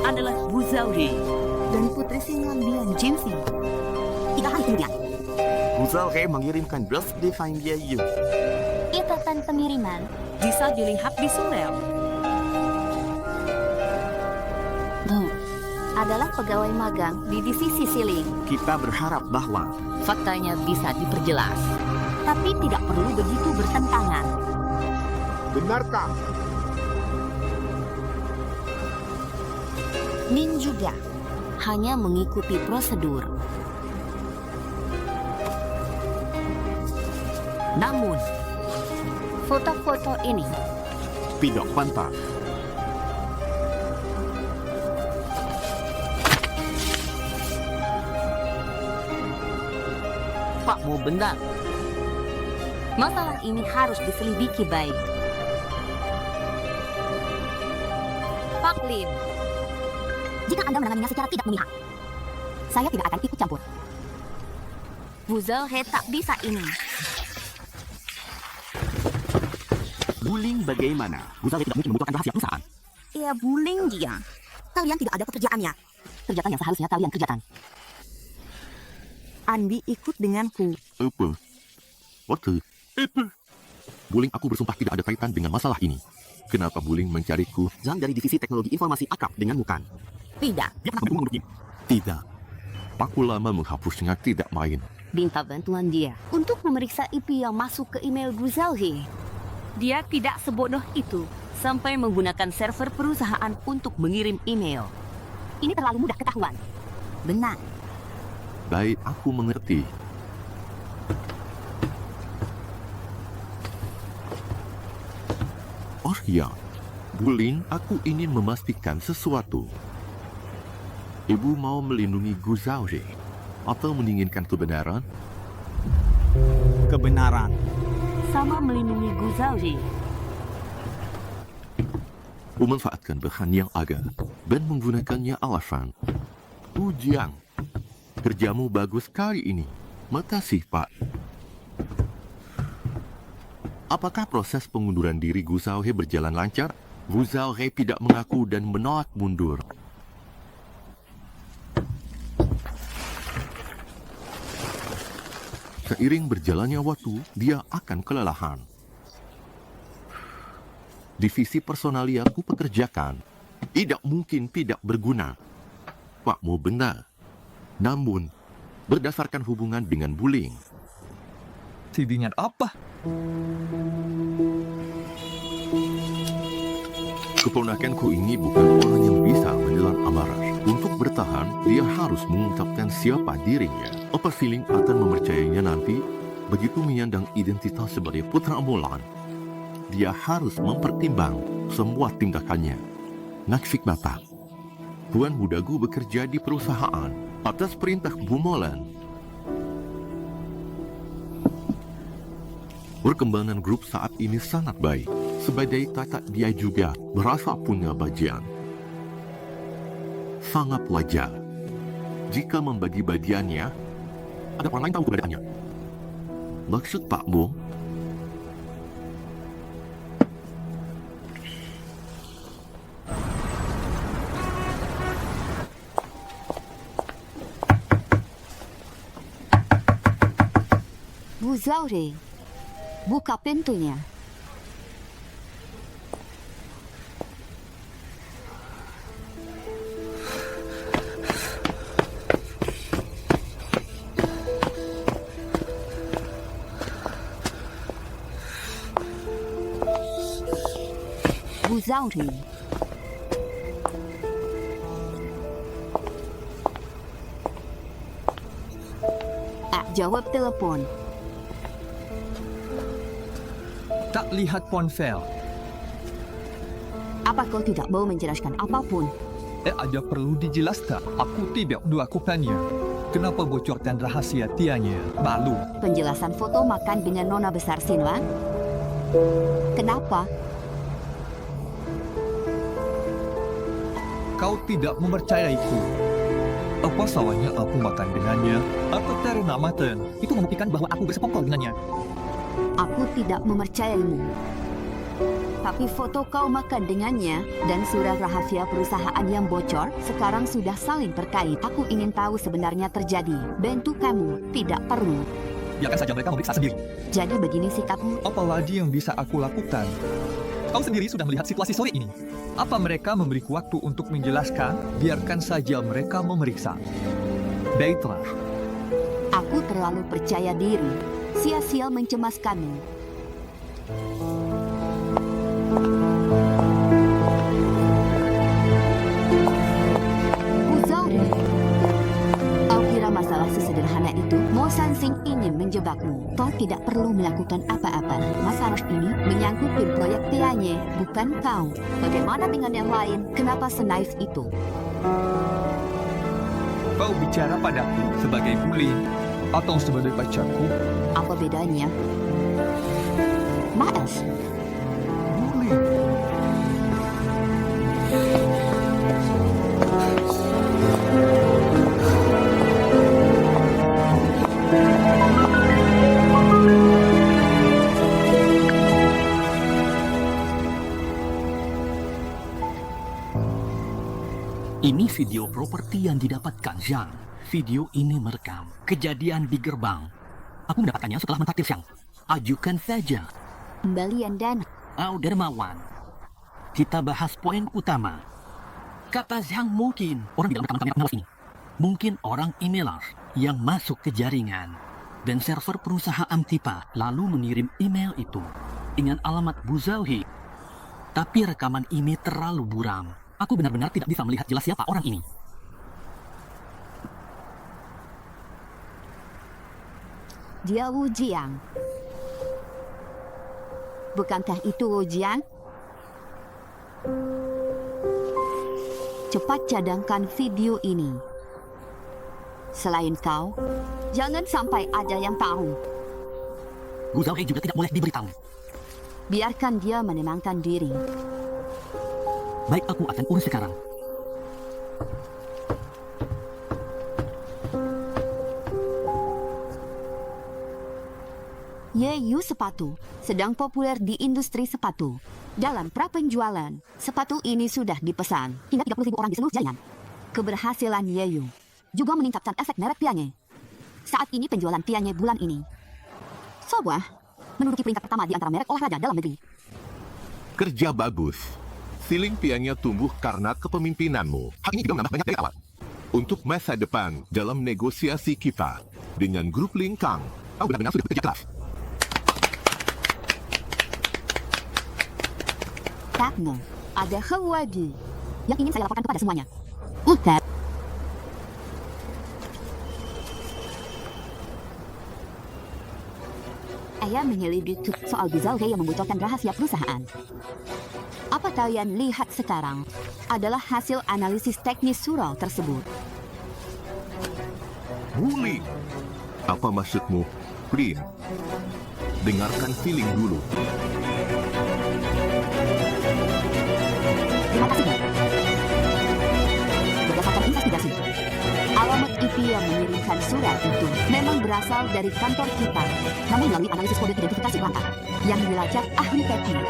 adalah Wu Zhaohe dan putri singa Lian Jinxi. 3 hari kemudian,
Wu Zhaohe mengirimkan birthday finder you.
Catatan pengiriman.
Bisa dilihat di surel.
adalah pegawai magang di divisi Siling.
Kita berharap bahwa
Faktanya bisa diperjelas, tapi tidak perlu begitu bertentangan.
benarkah
Ning juga hanya mengikuti prosedur. Namun, foto-foto ini
tidak pantas?
Pak Mo benar. Masalah ini harus diselidiki baik. Pak Lin, jika Anda menanganinya secara tidak memihak, saya tidak akan ikut campur. Wu Zhaohe tak bisa ini.
Buling bagaimana? Wu Zhaohe tidak mungkin membutuhkan rahasia perusahaan.
Ya bullying dia. Kalian tidak ada pekerjaannya. Kerjakan yang seharusnya kalian kerjakan. Andi ikut denganku.
Apa? Waktu? Buling aku bersumpah tidak ada kaitan dengan masalah ini. Kenapa Buling mencariku?
Zhang dari divisi teknologi informasi akrab denganmu kan?
Tidak.
Dia pernah mendukung untuk ini.
Tidak. Aku lama menghapusnya tidak main.
Minta bantuan dia untuk memeriksa IP yang masuk ke email Wu Zhaohe. Dia tidak sebodoh itu sampai menggunakan server perusahaan untuk mengirim email. Ini terlalu mudah ketahuan. Benar.
Baik, aku mengerti. Oh ya, Buling, aku ingin memastikan sesuatu. Ibu mau melindungi Wu Zhaohe atau menginginkan kebenaran?
Kebenaran.
Sama melindungi Wu Zhaohe.
Memanfaatkan bahan yang ada dan menggunakannya alasan. Jiang, kerjamu bagus kali ini. Makasih, Pak. Apakah proses pengunduran diri Wu Zhaohe berjalan lancar? Wu Zhaohe tidak mengaku dan menolak mundur. Seiring berjalannya waktu, dia akan kelelahan. Divisi personal yang aku pekerjakan tidak mungkin tidak berguna. Pak Mo benar. Namun, berdasarkan hubungan dengan Buling,
Tidingan apa?
keponakanku ini bukan orang yang bisa menelan amarah. Untuk bertahan, dia harus mengungkapkan siapa dirinya. Apa Siling akan mempercayainya nanti? Begitu menyandang identitas sebagai putra Mulan, dia harus mempertimbang semua tindakannya. Naksik mata. Tuan muda Gu bekerja di perusahaan atas perintah Bu Molan. Perkembangan grup saat ini sangat baik. Sebagai kakak dia juga merasa punya bagian. Sangat wajar jika membagi bagiannya, ada orang lain tahu keberadaannya. Maksud Pak Mo,
Wu Zhaohe, buka pintunya. Wu Zhaohe. Jawab telepon.
Tak lihat ponsel.
Apa kau tidak mau menjelaskan apapun?
Ada perlu dijelaskan. Aku tidak melakukannya. Kenapa bocorkan rahasia tianya? Malu.
Penjelasan foto makan dengan nona besar Sinlan? Kenapa?
Kau tidak mempercayaiku.
Apa salahnya aku makan dengannya? Apa ternak maten? Itu membuktikan bahwa aku bersekongkol dengannya.
Aku tidak mempercayaimu. Tapi foto kau makan dengannya dan surat rahasia perusahaan yang bocor sekarang sudah saling terkait. Aku ingin tahu sebenarnya terjadi. Bantu kamu, tidak perlu.
Biarkan saja mereka memeriksa sendiri.
Jadi begini sikapmu.
Apa lagi yang bisa aku lakukan? Kau sendiri sudah melihat situasi sore ini. Apa mereka memberiku waktu untuk menjelaskan? Biarkan saja mereka memeriksa. Baiklah.
Aku terlalu percaya diri. Sia-sia mencemaskanmu. Uzori, kau kira masalah sesederhana itu? Mo Sansing ingin menjebakmu. Kau tidak perlu melakukan apa-apa. Masalah ini menyangkut tim proyek Pianye, bukan kau. Bagaimana dengan yang lain? Kenapa senaif itu?
Kau bicara padaku sebagai bully atau sebagai pacarku?
Apa bedanya? Maes.
Bully.
Ini video properti yang didapatkan Zhang. Video ini merekam kejadian di gerbang. Aku mendapatkannya setelah mentakdir Zhang. Ajukan saja.
Kembalian dana.
Dermawan. Kita bahas poin utama. Kata Zhang mungkin orang di dalam rekaman kamera pengawas ini. Mungkin orang emailers yang masuk ke jaringan dan server perusahaan Tipa lalu mengirim email itu dengan alamat Bu Zhouhe. Tapi rekaman ini terlalu buram. Aku benar-benar tidak bisa melihat jelas siapa orang ini.
Dia Wu Jiang. Bukankah itu Wu Jiang? Cepat cadangkan video ini. Selain kau, jangan sampai ada yang tahu.
Bu Zhouhe juga tidak boleh diberitahu.
Biarkan dia menenangkan diri.
Baik, aku akan urus sekarang.
Yeyu sepatu sedang populer di industri sepatu. Dalam prapenjualan, sepatu ini sudah dipesan hingga 30.000 orang di seluruh jaringan. Keberhasilan Yeyu juga meningkatkan efek merek Pianye. Saat ini penjualan Pianye bulan ini Soba menduduki peringkat pertama di antara merek olahraga dalam negeri.
Kerja bagus. Siling Pianye tumbuh karena kepemimpinanmu. Hal ini juga menambah banyak dari awal. Untuk masa depan dalam negosiasi kita dengan grup Lingkang, kau benar-benar sudah bekerja keras.
Takmo, ada hal lagi yang ingin saya laporkan kepada semuanya. Utat. Ayah menyelidiki soal Bu Zhouhe yang membocorkan rahasia perusahaan. Apa kalian lihat sekarang adalah hasil analisis teknis surau tersebut.
Bully. Apa maksudmu? Lin, dengarkan feeling dulu.
Terima kasih. Berdasarkan investigasi, alamat IP yang mengirimkan surat itu memang berasal dari kantor kita. Namun melalui analisis kode identifikasi pelanggan yang dilacak ahli teknik,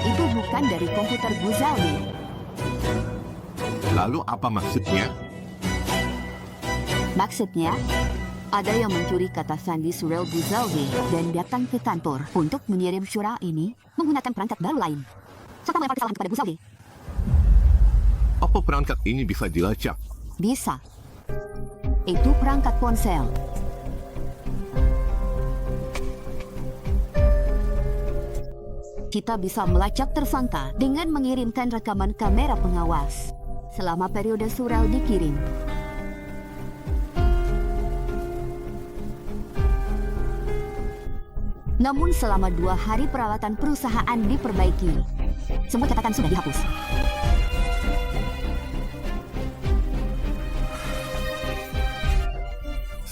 itu bukan dari komputer Bu Zhouhe.
Lalu apa maksudnya?
Maksudnya, ada yang mencuri kata sandi surel Bu Zhouhe dan datang ke kantor untuk mengirim surat ini menggunakan perangkat baru lain. Serta melempar kesalahan kepada Bu Zhouhe.
Apa perangkat ini bisa dilacak?
Bisa. Itu perangkat ponsel. Kita bisa melacak tersangka dengan mengirimkan rekaman kamera pengawas selama periode surel dikirim. Namun selama 2 hari peralatan perusahaan diperbaiki, semua catatan sudah dihapus.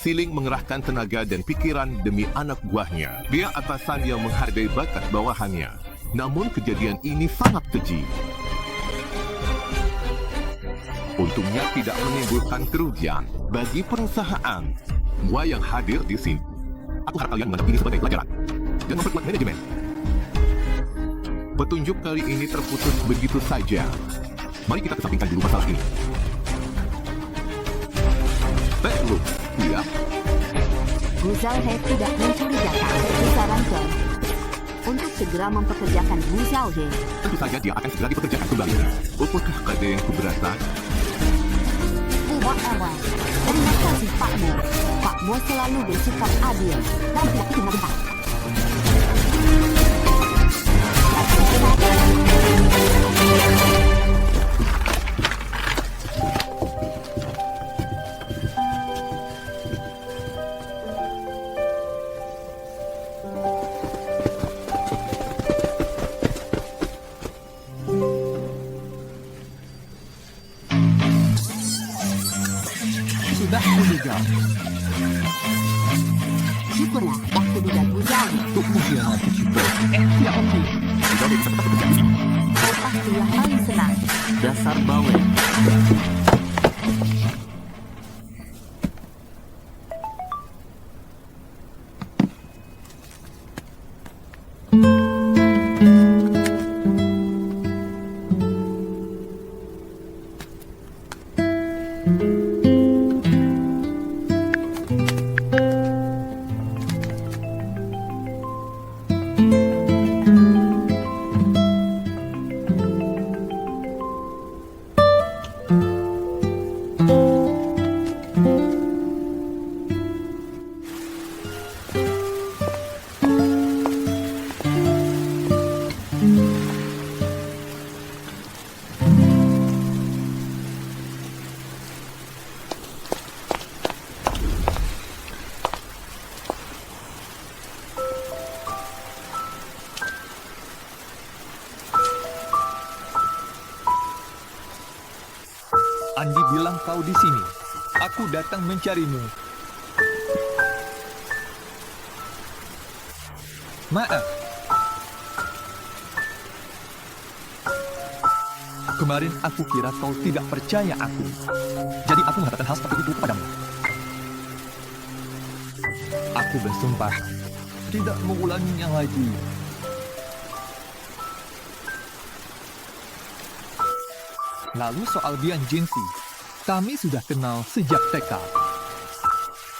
Siling mengerahkan tenaga dan pikiran demi anak buahnya. Dia atasan yang menghargai bakat bawahannya. Namun kejadian ini sangat keji. Untungnya tidak menimbulkan kerugian. Bagi perusahaan, semua yang hadir di sini, aku harap kalian menganggap ini sebagai pelajaran dan memperkuat manajemen. Petunjuk kali ini terputus begitu saja. Mari kita kesampingkan dulu masalah ini. Backloop, siap.
Guzalhe tidak mencurigakan kesarankan untuk segera mempekerjakan Guzalhe.
Tentu saja dia akan segera dipekerjakan kembali. Apakah ada yang keberatan?
Whatever. Terima kasih Pak Mo. Pak Mo selalu bersikap adil dan tidak fitnah.
Sudah kuduga.
Syukurlah dah kuduga Guzalhe.
Untuk mengkhianati kita. Ya oke.
Tidak ada yang bisa tetap bekerja di sini.
Kau pasti yang paling senang.
Dasar bawel.
Andi bilang kau di sini. Aku datang mencarimu. Maaf. Kemarin aku kira kau tidak percaya aku. Jadi aku mengatakan hal seperti itu kepadamu. Aku bersumpah tidak mengulanginya lagi. Lalu soal Bian Jinsi, kami sudah kenal sejak TK.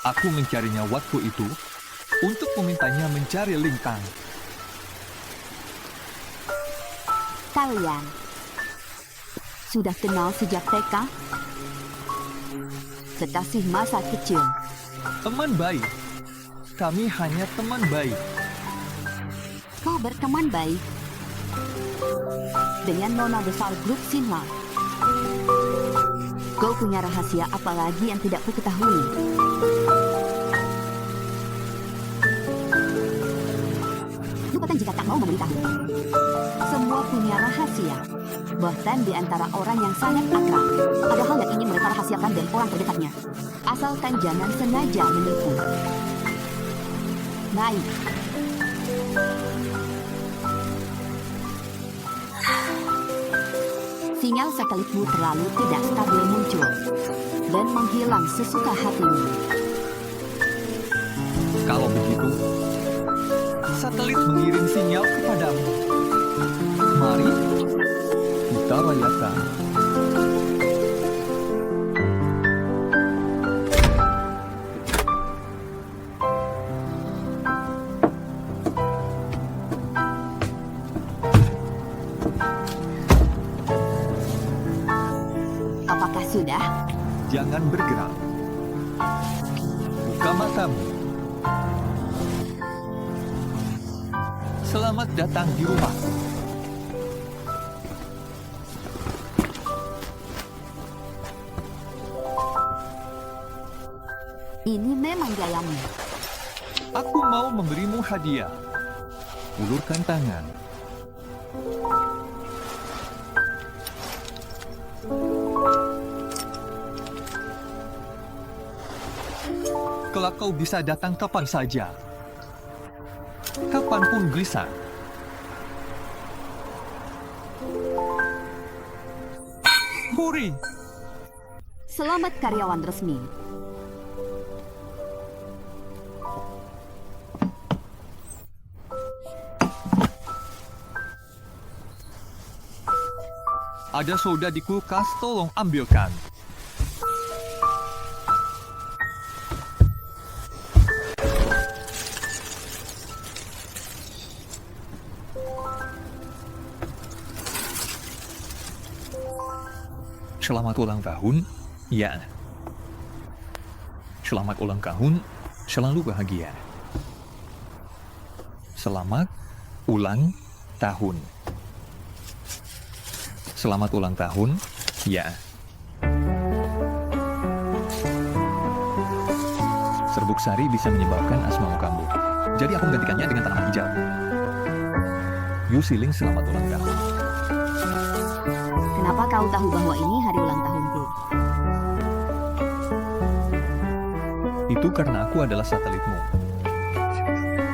Aku mencarinya waktu itu untuk memintanya mencari Lintang.
Kalian sudah kenal sejak TK? Kekasih masa kecil.
Teman baik. Kami hanya teman baik.
Kau berteman baik dengan nona besar grup Sinla. Kau punya rahasia apa lagi yang tidak ku ketahui? Lupakan jika tak mau memberitahu. Semua punya rahasia. Bahkan di antara orang yang sangat akrab. Ada hal yang ingin mereka rahasiakan dari orang terdekatnya. Asalkan jangan sengaja menipu. Naik. Sinyal satelitmu terlalu tidak stabil muncul dan menghilang sesuka hatimu.
Kalau begitu, satelit mengirim sinyal kepadamu. Mari kita rayakan.
Apakah sudah?
Jangan bergerak. Buka matamu. Selamat datang di rumahku.
Ini memang gayamu.
Aku mau memberimu hadiah. Ulurkan tangan. Kelak kau bisa datang kapan saja. Kapanpun bisa. Huri!
Selamat karyawan resmi.
Ada soda di kulkas, tolong ambilkan. Selamat ulang tahun, ya. Selamat ulang tahun, selalu bahagia. Selamat ulang tahun. Selamat ulang tahun, ya. Serbuk sari bisa menyebabkan asma kambuh. Jadi aku menggantikannya dengan tanaman hijau. Yu Siling, selamat ulang tahun.
Kenapa kau tahu bahwa ini hari ulang tahunku?
Itu karena aku adalah satelitmu.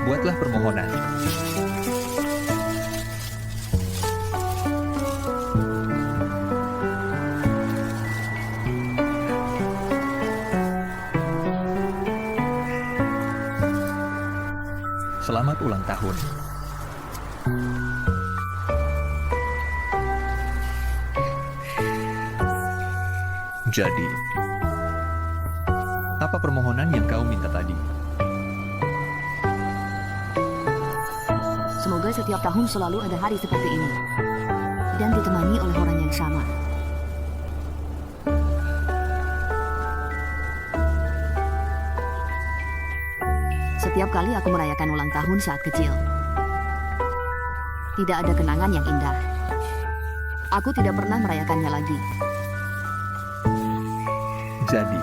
Buatlah permohonan. Selamat ulang tahun. Jadi, apa permohonan yang kau minta tadi?
Semoga setiap tahun selalu ada hari seperti ini. Dan ditemani oleh orang yang sama. Setiap kali aku merayakan ulang tahun saat kecil, tidak ada kenangan yang indah. Aku tidak pernah merayakannya lagi.
Jadi,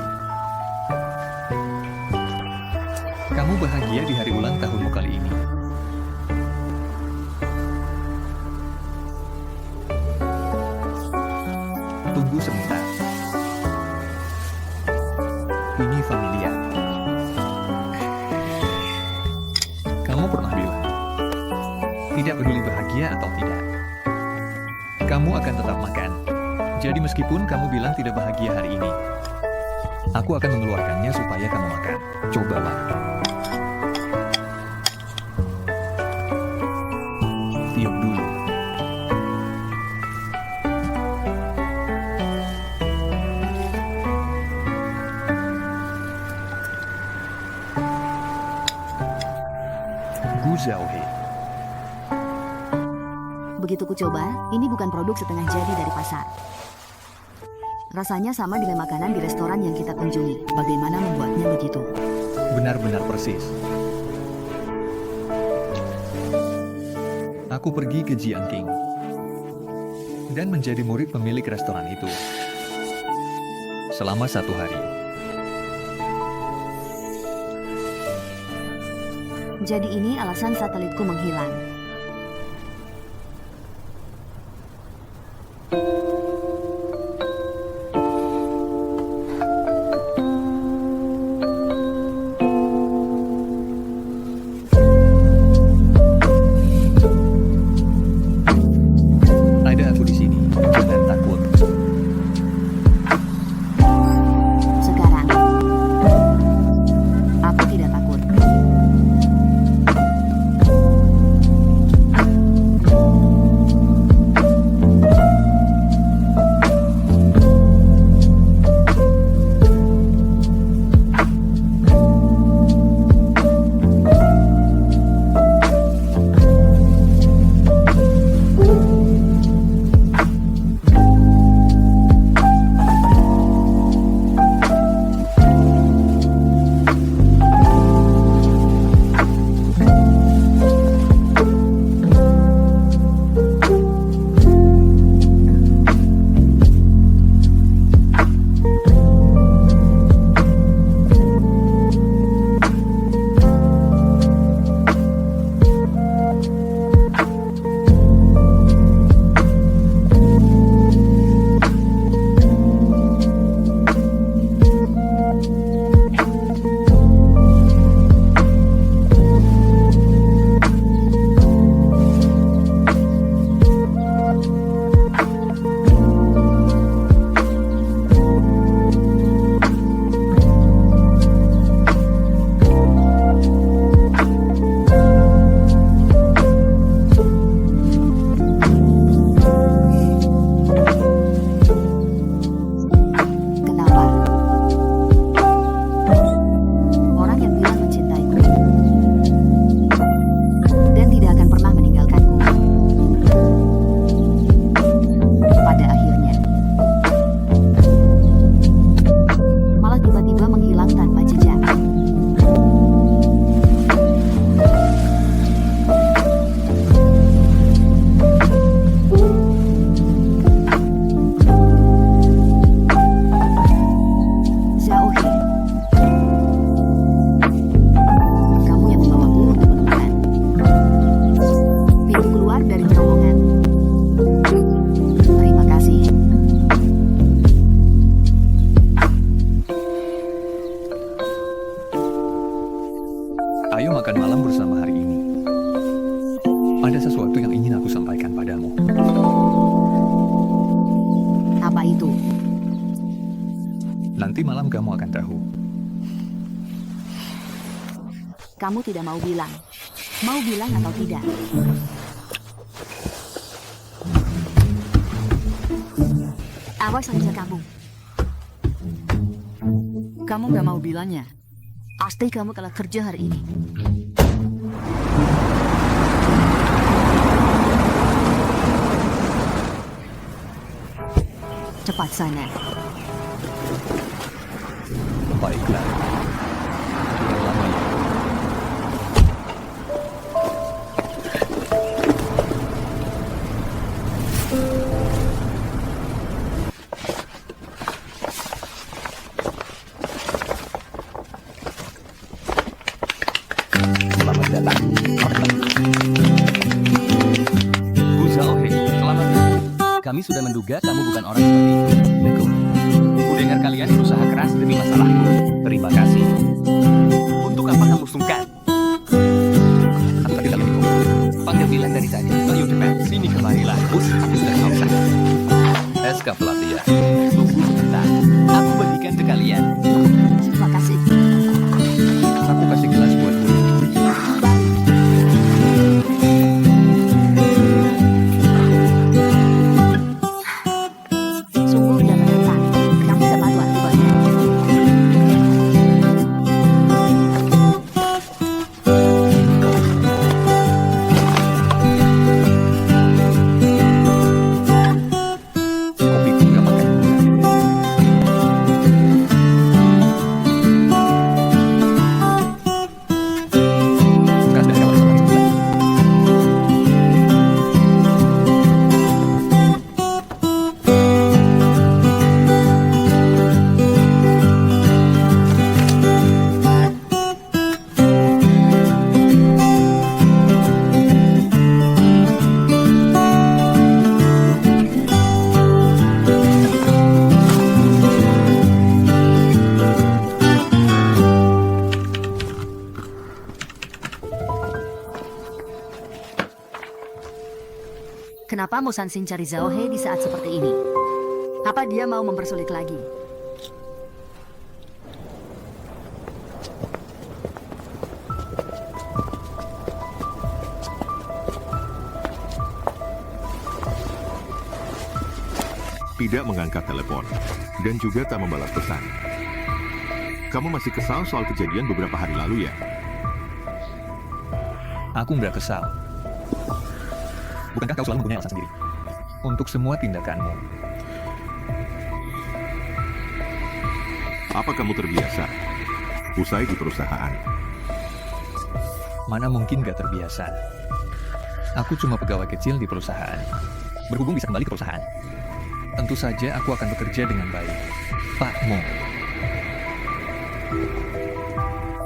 kamu bahagia di hari ulang tahunmu kali ini. Tunggu sebentar. Ini Familia. Kamu pernah bilang, tidak peduli bahagia atau tidak, kamu akan tetap makan. Jadi meskipun kamu bilang tidak bahagia hari ini, aku akan mengeluarkannya supaya kamu makan. Cobalah. Tiup dulu. Gu Xiaohe.
Begitu ku coba, ini bukan produk setengah jadi dari pasar. Rasanya sama dengan makanan di restoran yang kita kunjungi. Bagaimana membuatnya begitu?
Benar-benar persis. Aku pergi ke Jiangqing dan menjadi murid pemilik restoran itu selama 1 hari.
Jadi ini alasan satelitku menghilang.
Ada aku di sini. Jangan takut.
Sekarang, aku tidak takut.
Nanti malam kamu akan tahu.
Kamu tidak mau bilang. Mau bilang atau tidak? Awas saja kamu. Kamu gak mau bilangnya. Pasti kamu telah kerja hari ini. Cepat sana.
Baiklah. Tidak lama ya. Selamat datang.
Bu Zaohe, selamat datang. Kami sudah menduga kamu bukan orang seperti itu. Neko. Ku dengar kalian berusaha keras demi masalahku. Terima kasih. Untuk apa kamu sungkan?
Aku tidak lebih
Panggil Bilan dari tadi. Ayo cepat, sini kemarilah. Bus, aku sudah selesai.
SK pelatih.
Tunggu sebentar. Aku bagikan ke kalian.
Terima kasih.
Aku kasih gelas buat Bulin.
Sungguh tidak menentang. Kamu sepatu akibatnya.
Kopiku nggak makan gula. Kan dah lewat makan gula.
Kenapa Musansin cari Zaohe di saat seperti ini? Apa dia mau mempersulit lagi?
Tidak mengangkat telepon, dan juga tak membalas pesan. Kamu masih kesal soal kejadian beberapa hari lalu ya?
Aku nggak kesal. Bukankah kau selalu mempunyai alasan sendiri untuk semua tindakanmu?
Apa kamu terbiasa? Usai di perusahaan.
Mana mungkin nggak terbiasa. Aku cuma pegawai kecil di perusahaan. Berhubung bisa kembali ke perusahaan, tentu saja aku akan bekerja dengan baik. Pak Mo.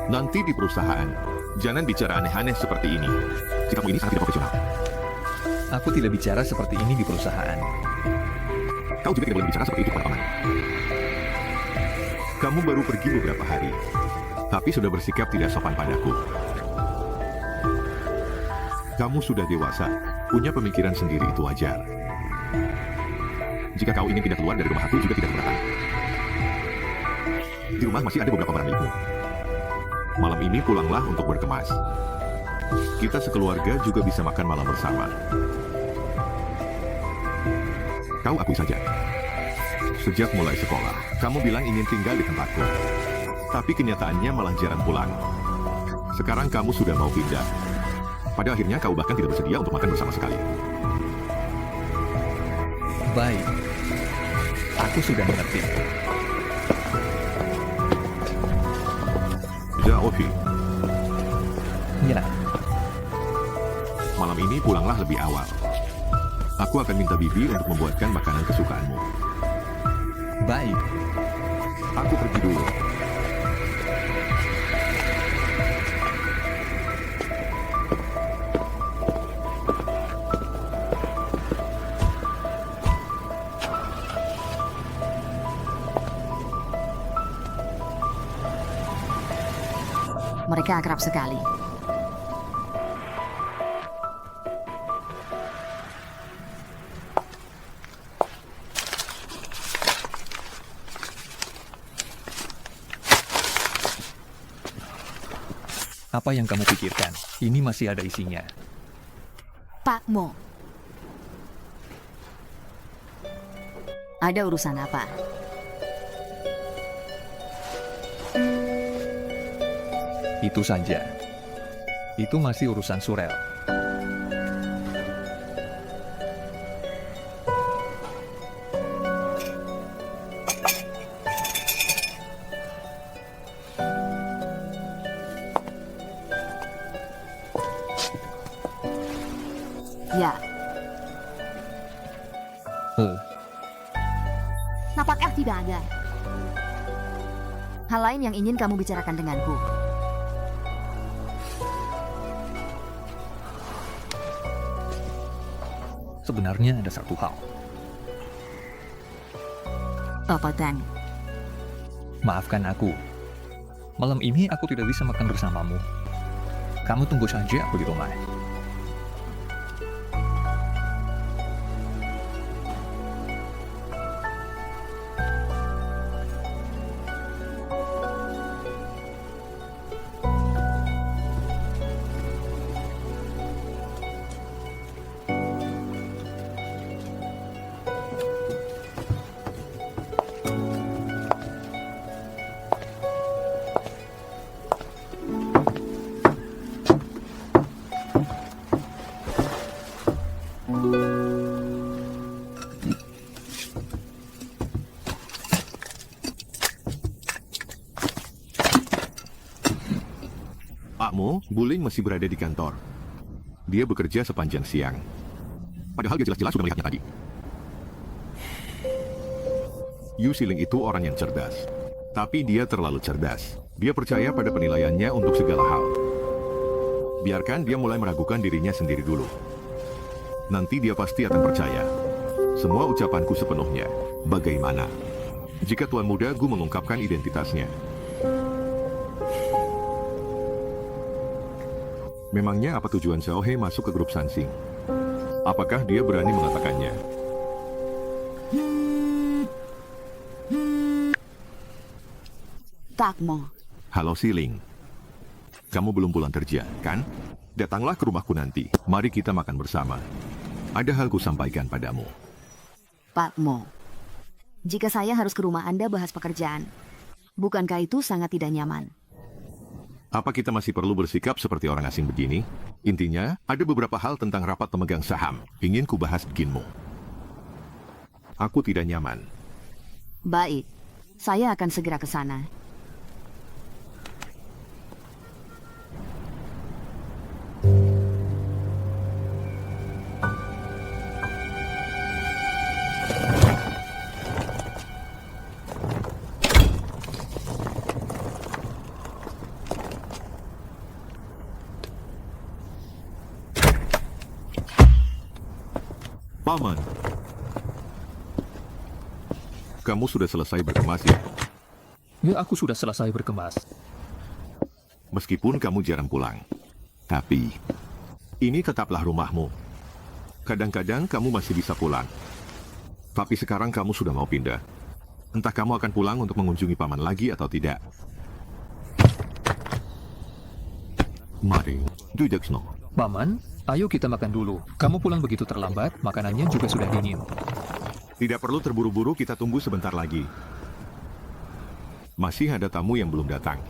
Nanti di perusahaan, jangan bicara aneh-aneh seperti ini. Sikapmu ini sangat tidak profesional.
Aku tidak bicara seperti ini di perusahaan.
Kau juga tidak boleh bicara seperti itu kepada paman. Kamu baru pergi beberapa hari, tapi sudah bersikap tidak sopan padaku. Kamu sudah dewasa, punya pemikiran sendiri, itu wajar. Jika kau ingin pindah keluar dari rumah aku, juga tidak keberatan. Di rumah masih ada beberapa barang milikmu. Malam ini pulanglah untuk berkemas. Kita sekeluarga juga bisa makan malam bersama. Kau akui saja. Sejak mulai sekolah, kamu bilang ingin tinggal di tempatku. Tapi kenyataannya malah jarang pulang. Sekarang kamu sudah mau pindah. Pada akhirnya kau bahkan tidak bersedia untuk makan bersama sekali.
Baik. Aku sudah mengerti.
Zaofi,
Ya,
malam ini pulanglah lebih awal. Aku akan minta Bibi untuk membuatkan makanan kesukaanmu.
baik.
Aku pergi dulu.
Mereka akrab sekali.
Apa yang kamu pikirkan? Ini masih ada isinya.
Pak Mo. Ada urusan apa?
Itu saja. Itu masih urusan Surel.
Ya,
Nampaknya tidak ada.
hal lain yang ingin kamu bicarakan denganku.
Sebenarnya ada satu hal.
Apa, Tang?
Maafkan aku. Malam ini aku tidak bisa makan bersamamu. Kamu tunggu saja aku di rumah.
Pak Mo, Buling masih berada di kantor. Dia bekerja sepanjang siang. Padahal dia jelas-jelas sudah melihatnya tadi. Yu Siling itu orang yang cerdas. Tapi dia terlalu cerdas. Dia percaya pada penilaiannya untuk segala hal. Biarkan dia mulai meragukan dirinya sendiri dulu. Nanti dia pasti akan percaya. Semua ucapanku sepenuhnya. Bagaimana jika Tuan Muda Gu mengungkapkan identitasnya? Memangnya apa tujuan Xiao He masuk ke grup Sansing? Apakah dia berani mengatakannya?
Tak Mo.
Halo Siling. Kamu belum pulang kerja, kan? Datanglah ke rumahku nanti. Mari kita makan bersama. Ada hal ku sampaikan padamu.
Pak Mo. Jika saya harus ke rumah Anda bahas pekerjaan, bukankah itu sangat tidak nyaman?
Apa kita masih perlu bersikap seperti orang asing begini? Intinya, ada beberapa hal tentang rapat pemegang saham. Ingin ku bahas denganmu. Aku tidak nyaman.
Baik, saya akan segera ke sana.
Paman, kamu sudah selesai berkemas ya?
Ya, aku sudah selesai berkemas.
Meskipun kamu jarang pulang, tapi ini tetaplah rumahmu. Kadang-kadang kamu masih bisa pulang. Tapi sekarang kamu sudah mau pindah. Entah kamu akan pulang untuk mengunjungi paman lagi atau tidak. Mari, Dujaksno.
Paman, ayo kita makan dulu. Kamu pulang begitu terlambat, makanannya juga sudah dingin.
Tidak perlu terburu-buru, kita tunggu sebentar lagi. Masih ada tamu yang belum datang.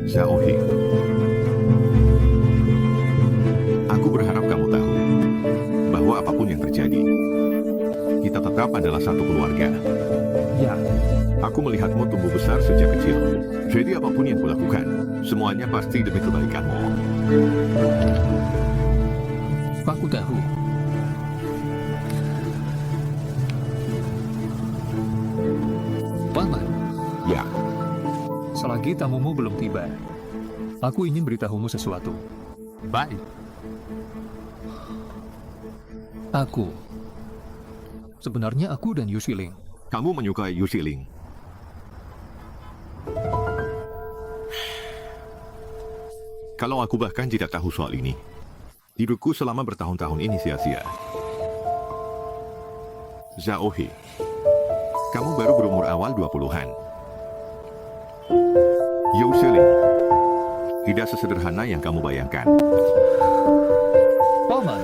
Xiaohe, aku berharap kamu tahu bahwa apapun yang terjadi, kita tetap adalah satu keluarga.
Ya,
Aku melihatmu tumbuh besar sejak kecil. Jadi apapun yang kulakukan, semuanya pasti demi kebaikanmu.
aku tahu. Paman,
Ya,
selagi tamumu belum tiba, aku ingin beritahumu sesuatu.
Baik.
Sebenarnya aku dan Yu Siling
Kamu menyukai Yu Xiling. Kalau aku bahkan tidak tahu soal ini, hidupku selama bertahun-tahun ini sia-sia. Zhao He, kamu baru berumur awal 20-an. Yu Xiling, tidak sesederhana yang kamu bayangkan.
Paman,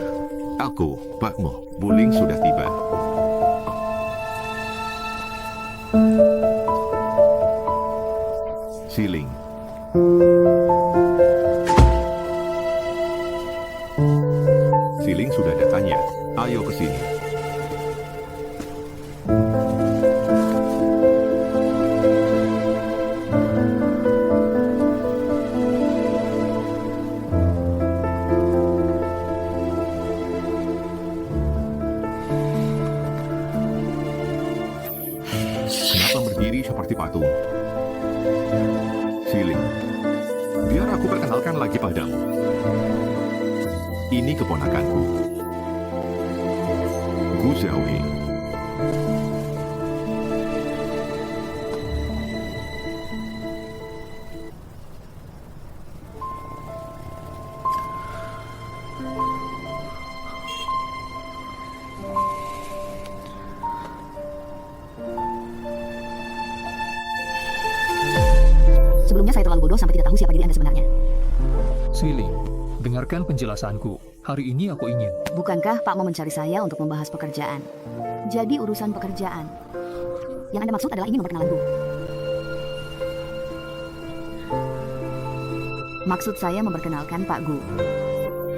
Aku, Pakmu, Buling sudah tiba. Xiling. Xiling sudah datanya. Ayo ke sini. Kenapa berdiri seperti patung? Xiling, biar aku perkenalkan lagi padamu. Ini keponakanku, Gu Xiaohe.
Sebelumnya saya terlalu bodoh sampai tidak tahu siapa diri Anda sebenarnya.
Xiling, dengarkan penjelasanku. Hari ini aku ingin.
Bukankah Pak mau mencari saya untuk membahas pekerjaan? Jadi urusan pekerjaan. Yang Anda maksud adalah ingin memperkenalkan Gu. Maksud saya memperkenalkan Pak Gu.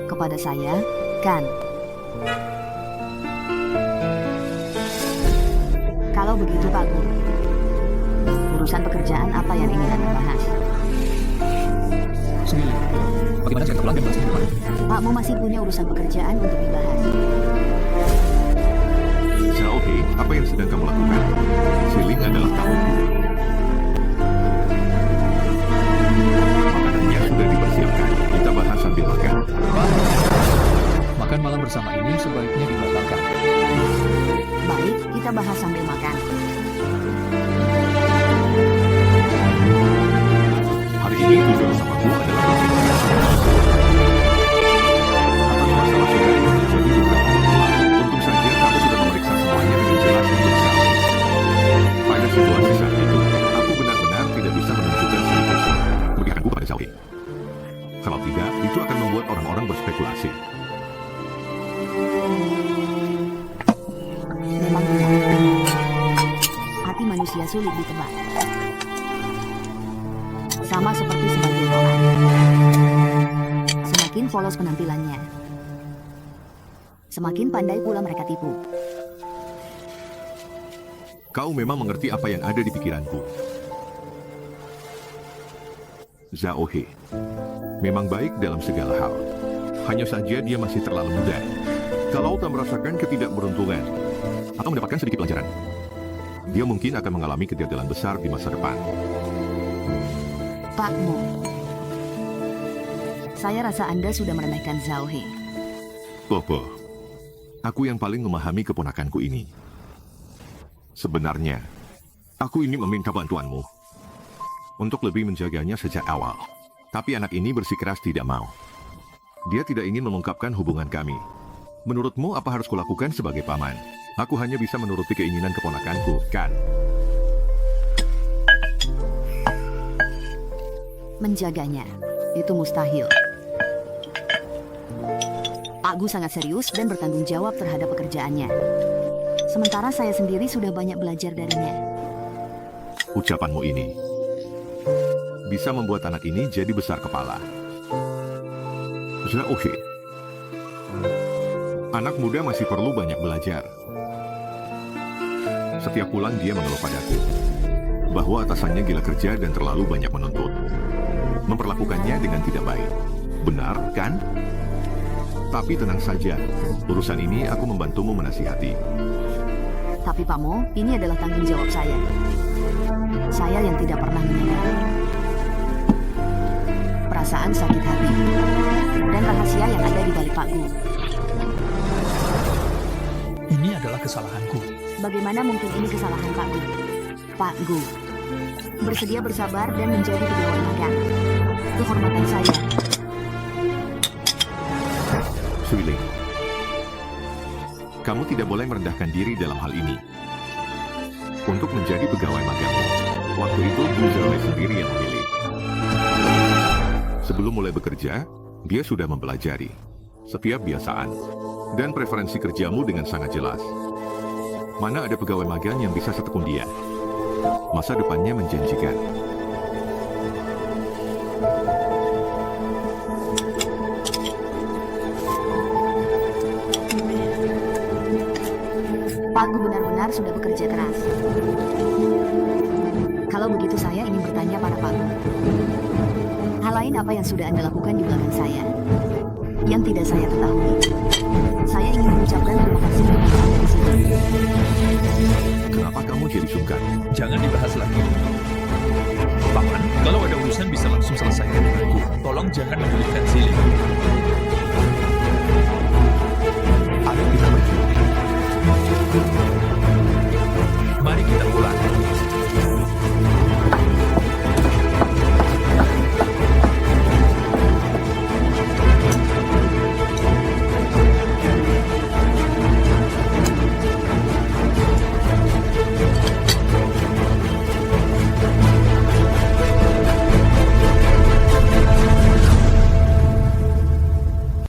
Kepada saya, kan? Kalau begitu Pak Gu, urusan pekerjaan apa yang ingin Anda bahas?
Xiling, bagaimana jika kita pulang dan bahas ini?
Pak Mo masih punya urusan pekerjaan untuk dibahas.
Zhao He, apa yang sedang kamu lakukan? Xiling adalah tamuku. Makanannya sudah dipersiapkan. Kita bahas sambil makan.
Makan malam bersama ini sebaiknya dibatalkan.
Baik, kita bahas sambil makan.
Hari ini tujuan utamaku adalah atas masalah saudari yang terjadi beberapa waktu lalu. Untung saja kamu sudah memeriksa semuanya dengan jelas dan bersama. Pada situasi saat itu, aku benar-benar tidak bisa menunjukkan sedikit keberpihakanku pada Zhao He. Kalau tidak, itu akan membuat orang-orang berspekulasi.
Memang benar. Hati manusia sulit ditebak. Sama seperti sebagian orang. Semakin polos penampilannya, semakin pandai pula mereka tipu.
Kau memang mengerti apa yang ada di pikiranku. Zhao He memang baik dalam segala hal. Hanya saja dia masih terlalu muda. Kalau tak merasakan ketidakberuntungan atau mendapatkan sedikit pelajaran, dia mungkin akan mengalami kegagalan besar di masa depan.
Pak Mo, saya rasa Anda sudah meremehkan Zhao He.
Bobo, aku yang paling memahami keponakanku ini. Sebenarnya, aku ini meminta bantuanmu untuk lebih menjaganya sejak awal. Tapi anak ini bersikeras tidak mau. Dia tidak ingin mengungkapkan hubungan kami. Menurutmu apa harus kulakukan sebagai paman? Aku hanya bisa menuruti keinginan keponakanku, kan?
Menjaganya, itu mustahil. Pak Gu sangat serius dan bertanggung jawab terhadap pekerjaannya. Sementara saya sendiri sudah banyak belajar darinya.
Ucapanmu ini bisa membuat anak ini jadi besar kepala. Zhao He, anak muda masih perlu banyak belajar. Setiap pulang dia mengeluh padaku bahwa atasannya gila kerja dan terlalu banyak menuntut. Memperlakukannya dengan tidak baik. Benar, kan? Tapi tenang saja, urusan ini aku membantumu menasihati.
Tapi Pak Mo, ini adalah tanggung jawab saya. Saya yang tidak pernah menyadari perasaan sakit hati dan rahasia yang ada di balik Pak Gu.
Ini adalah kesalahanku.
Bagaimana mungkin ini kesalahan Pak Gu? Pak Gu, bersedia bersabar dan menjadi pegawai magang. Kehormatan saya.
Suiling, kamu tidak boleh merendahkan diri dalam hal ini. Untuk menjadi pegawai magang, waktu itu Bu Zhao sendiri yang memilih. Sebelum mulai bekerja, dia sudah mempelajari setiap kebiasaan dan preferensi kerjamu dengan sangat jelas. Mana ada pegawai magang yang bisa setekun dia. Masa depannya menjanjikan.
Pak Gu benar-benar sudah bekerja keras. Kalau begitu saya ingin bertanya pada Pak Gu. Hal lain apa yang sudah Anda lakukan di belakang saya? Yang tidak saya ketahui. Saya ingin mengucapkan terima kasih kepada Anda di sini.
Kenapa kamu jadi sungkan?
Jangan dibahas lagi. Paman, kalau ada urusan bisa langsung selesaikan dengan aku. Tolong jangan memulihkan Siling.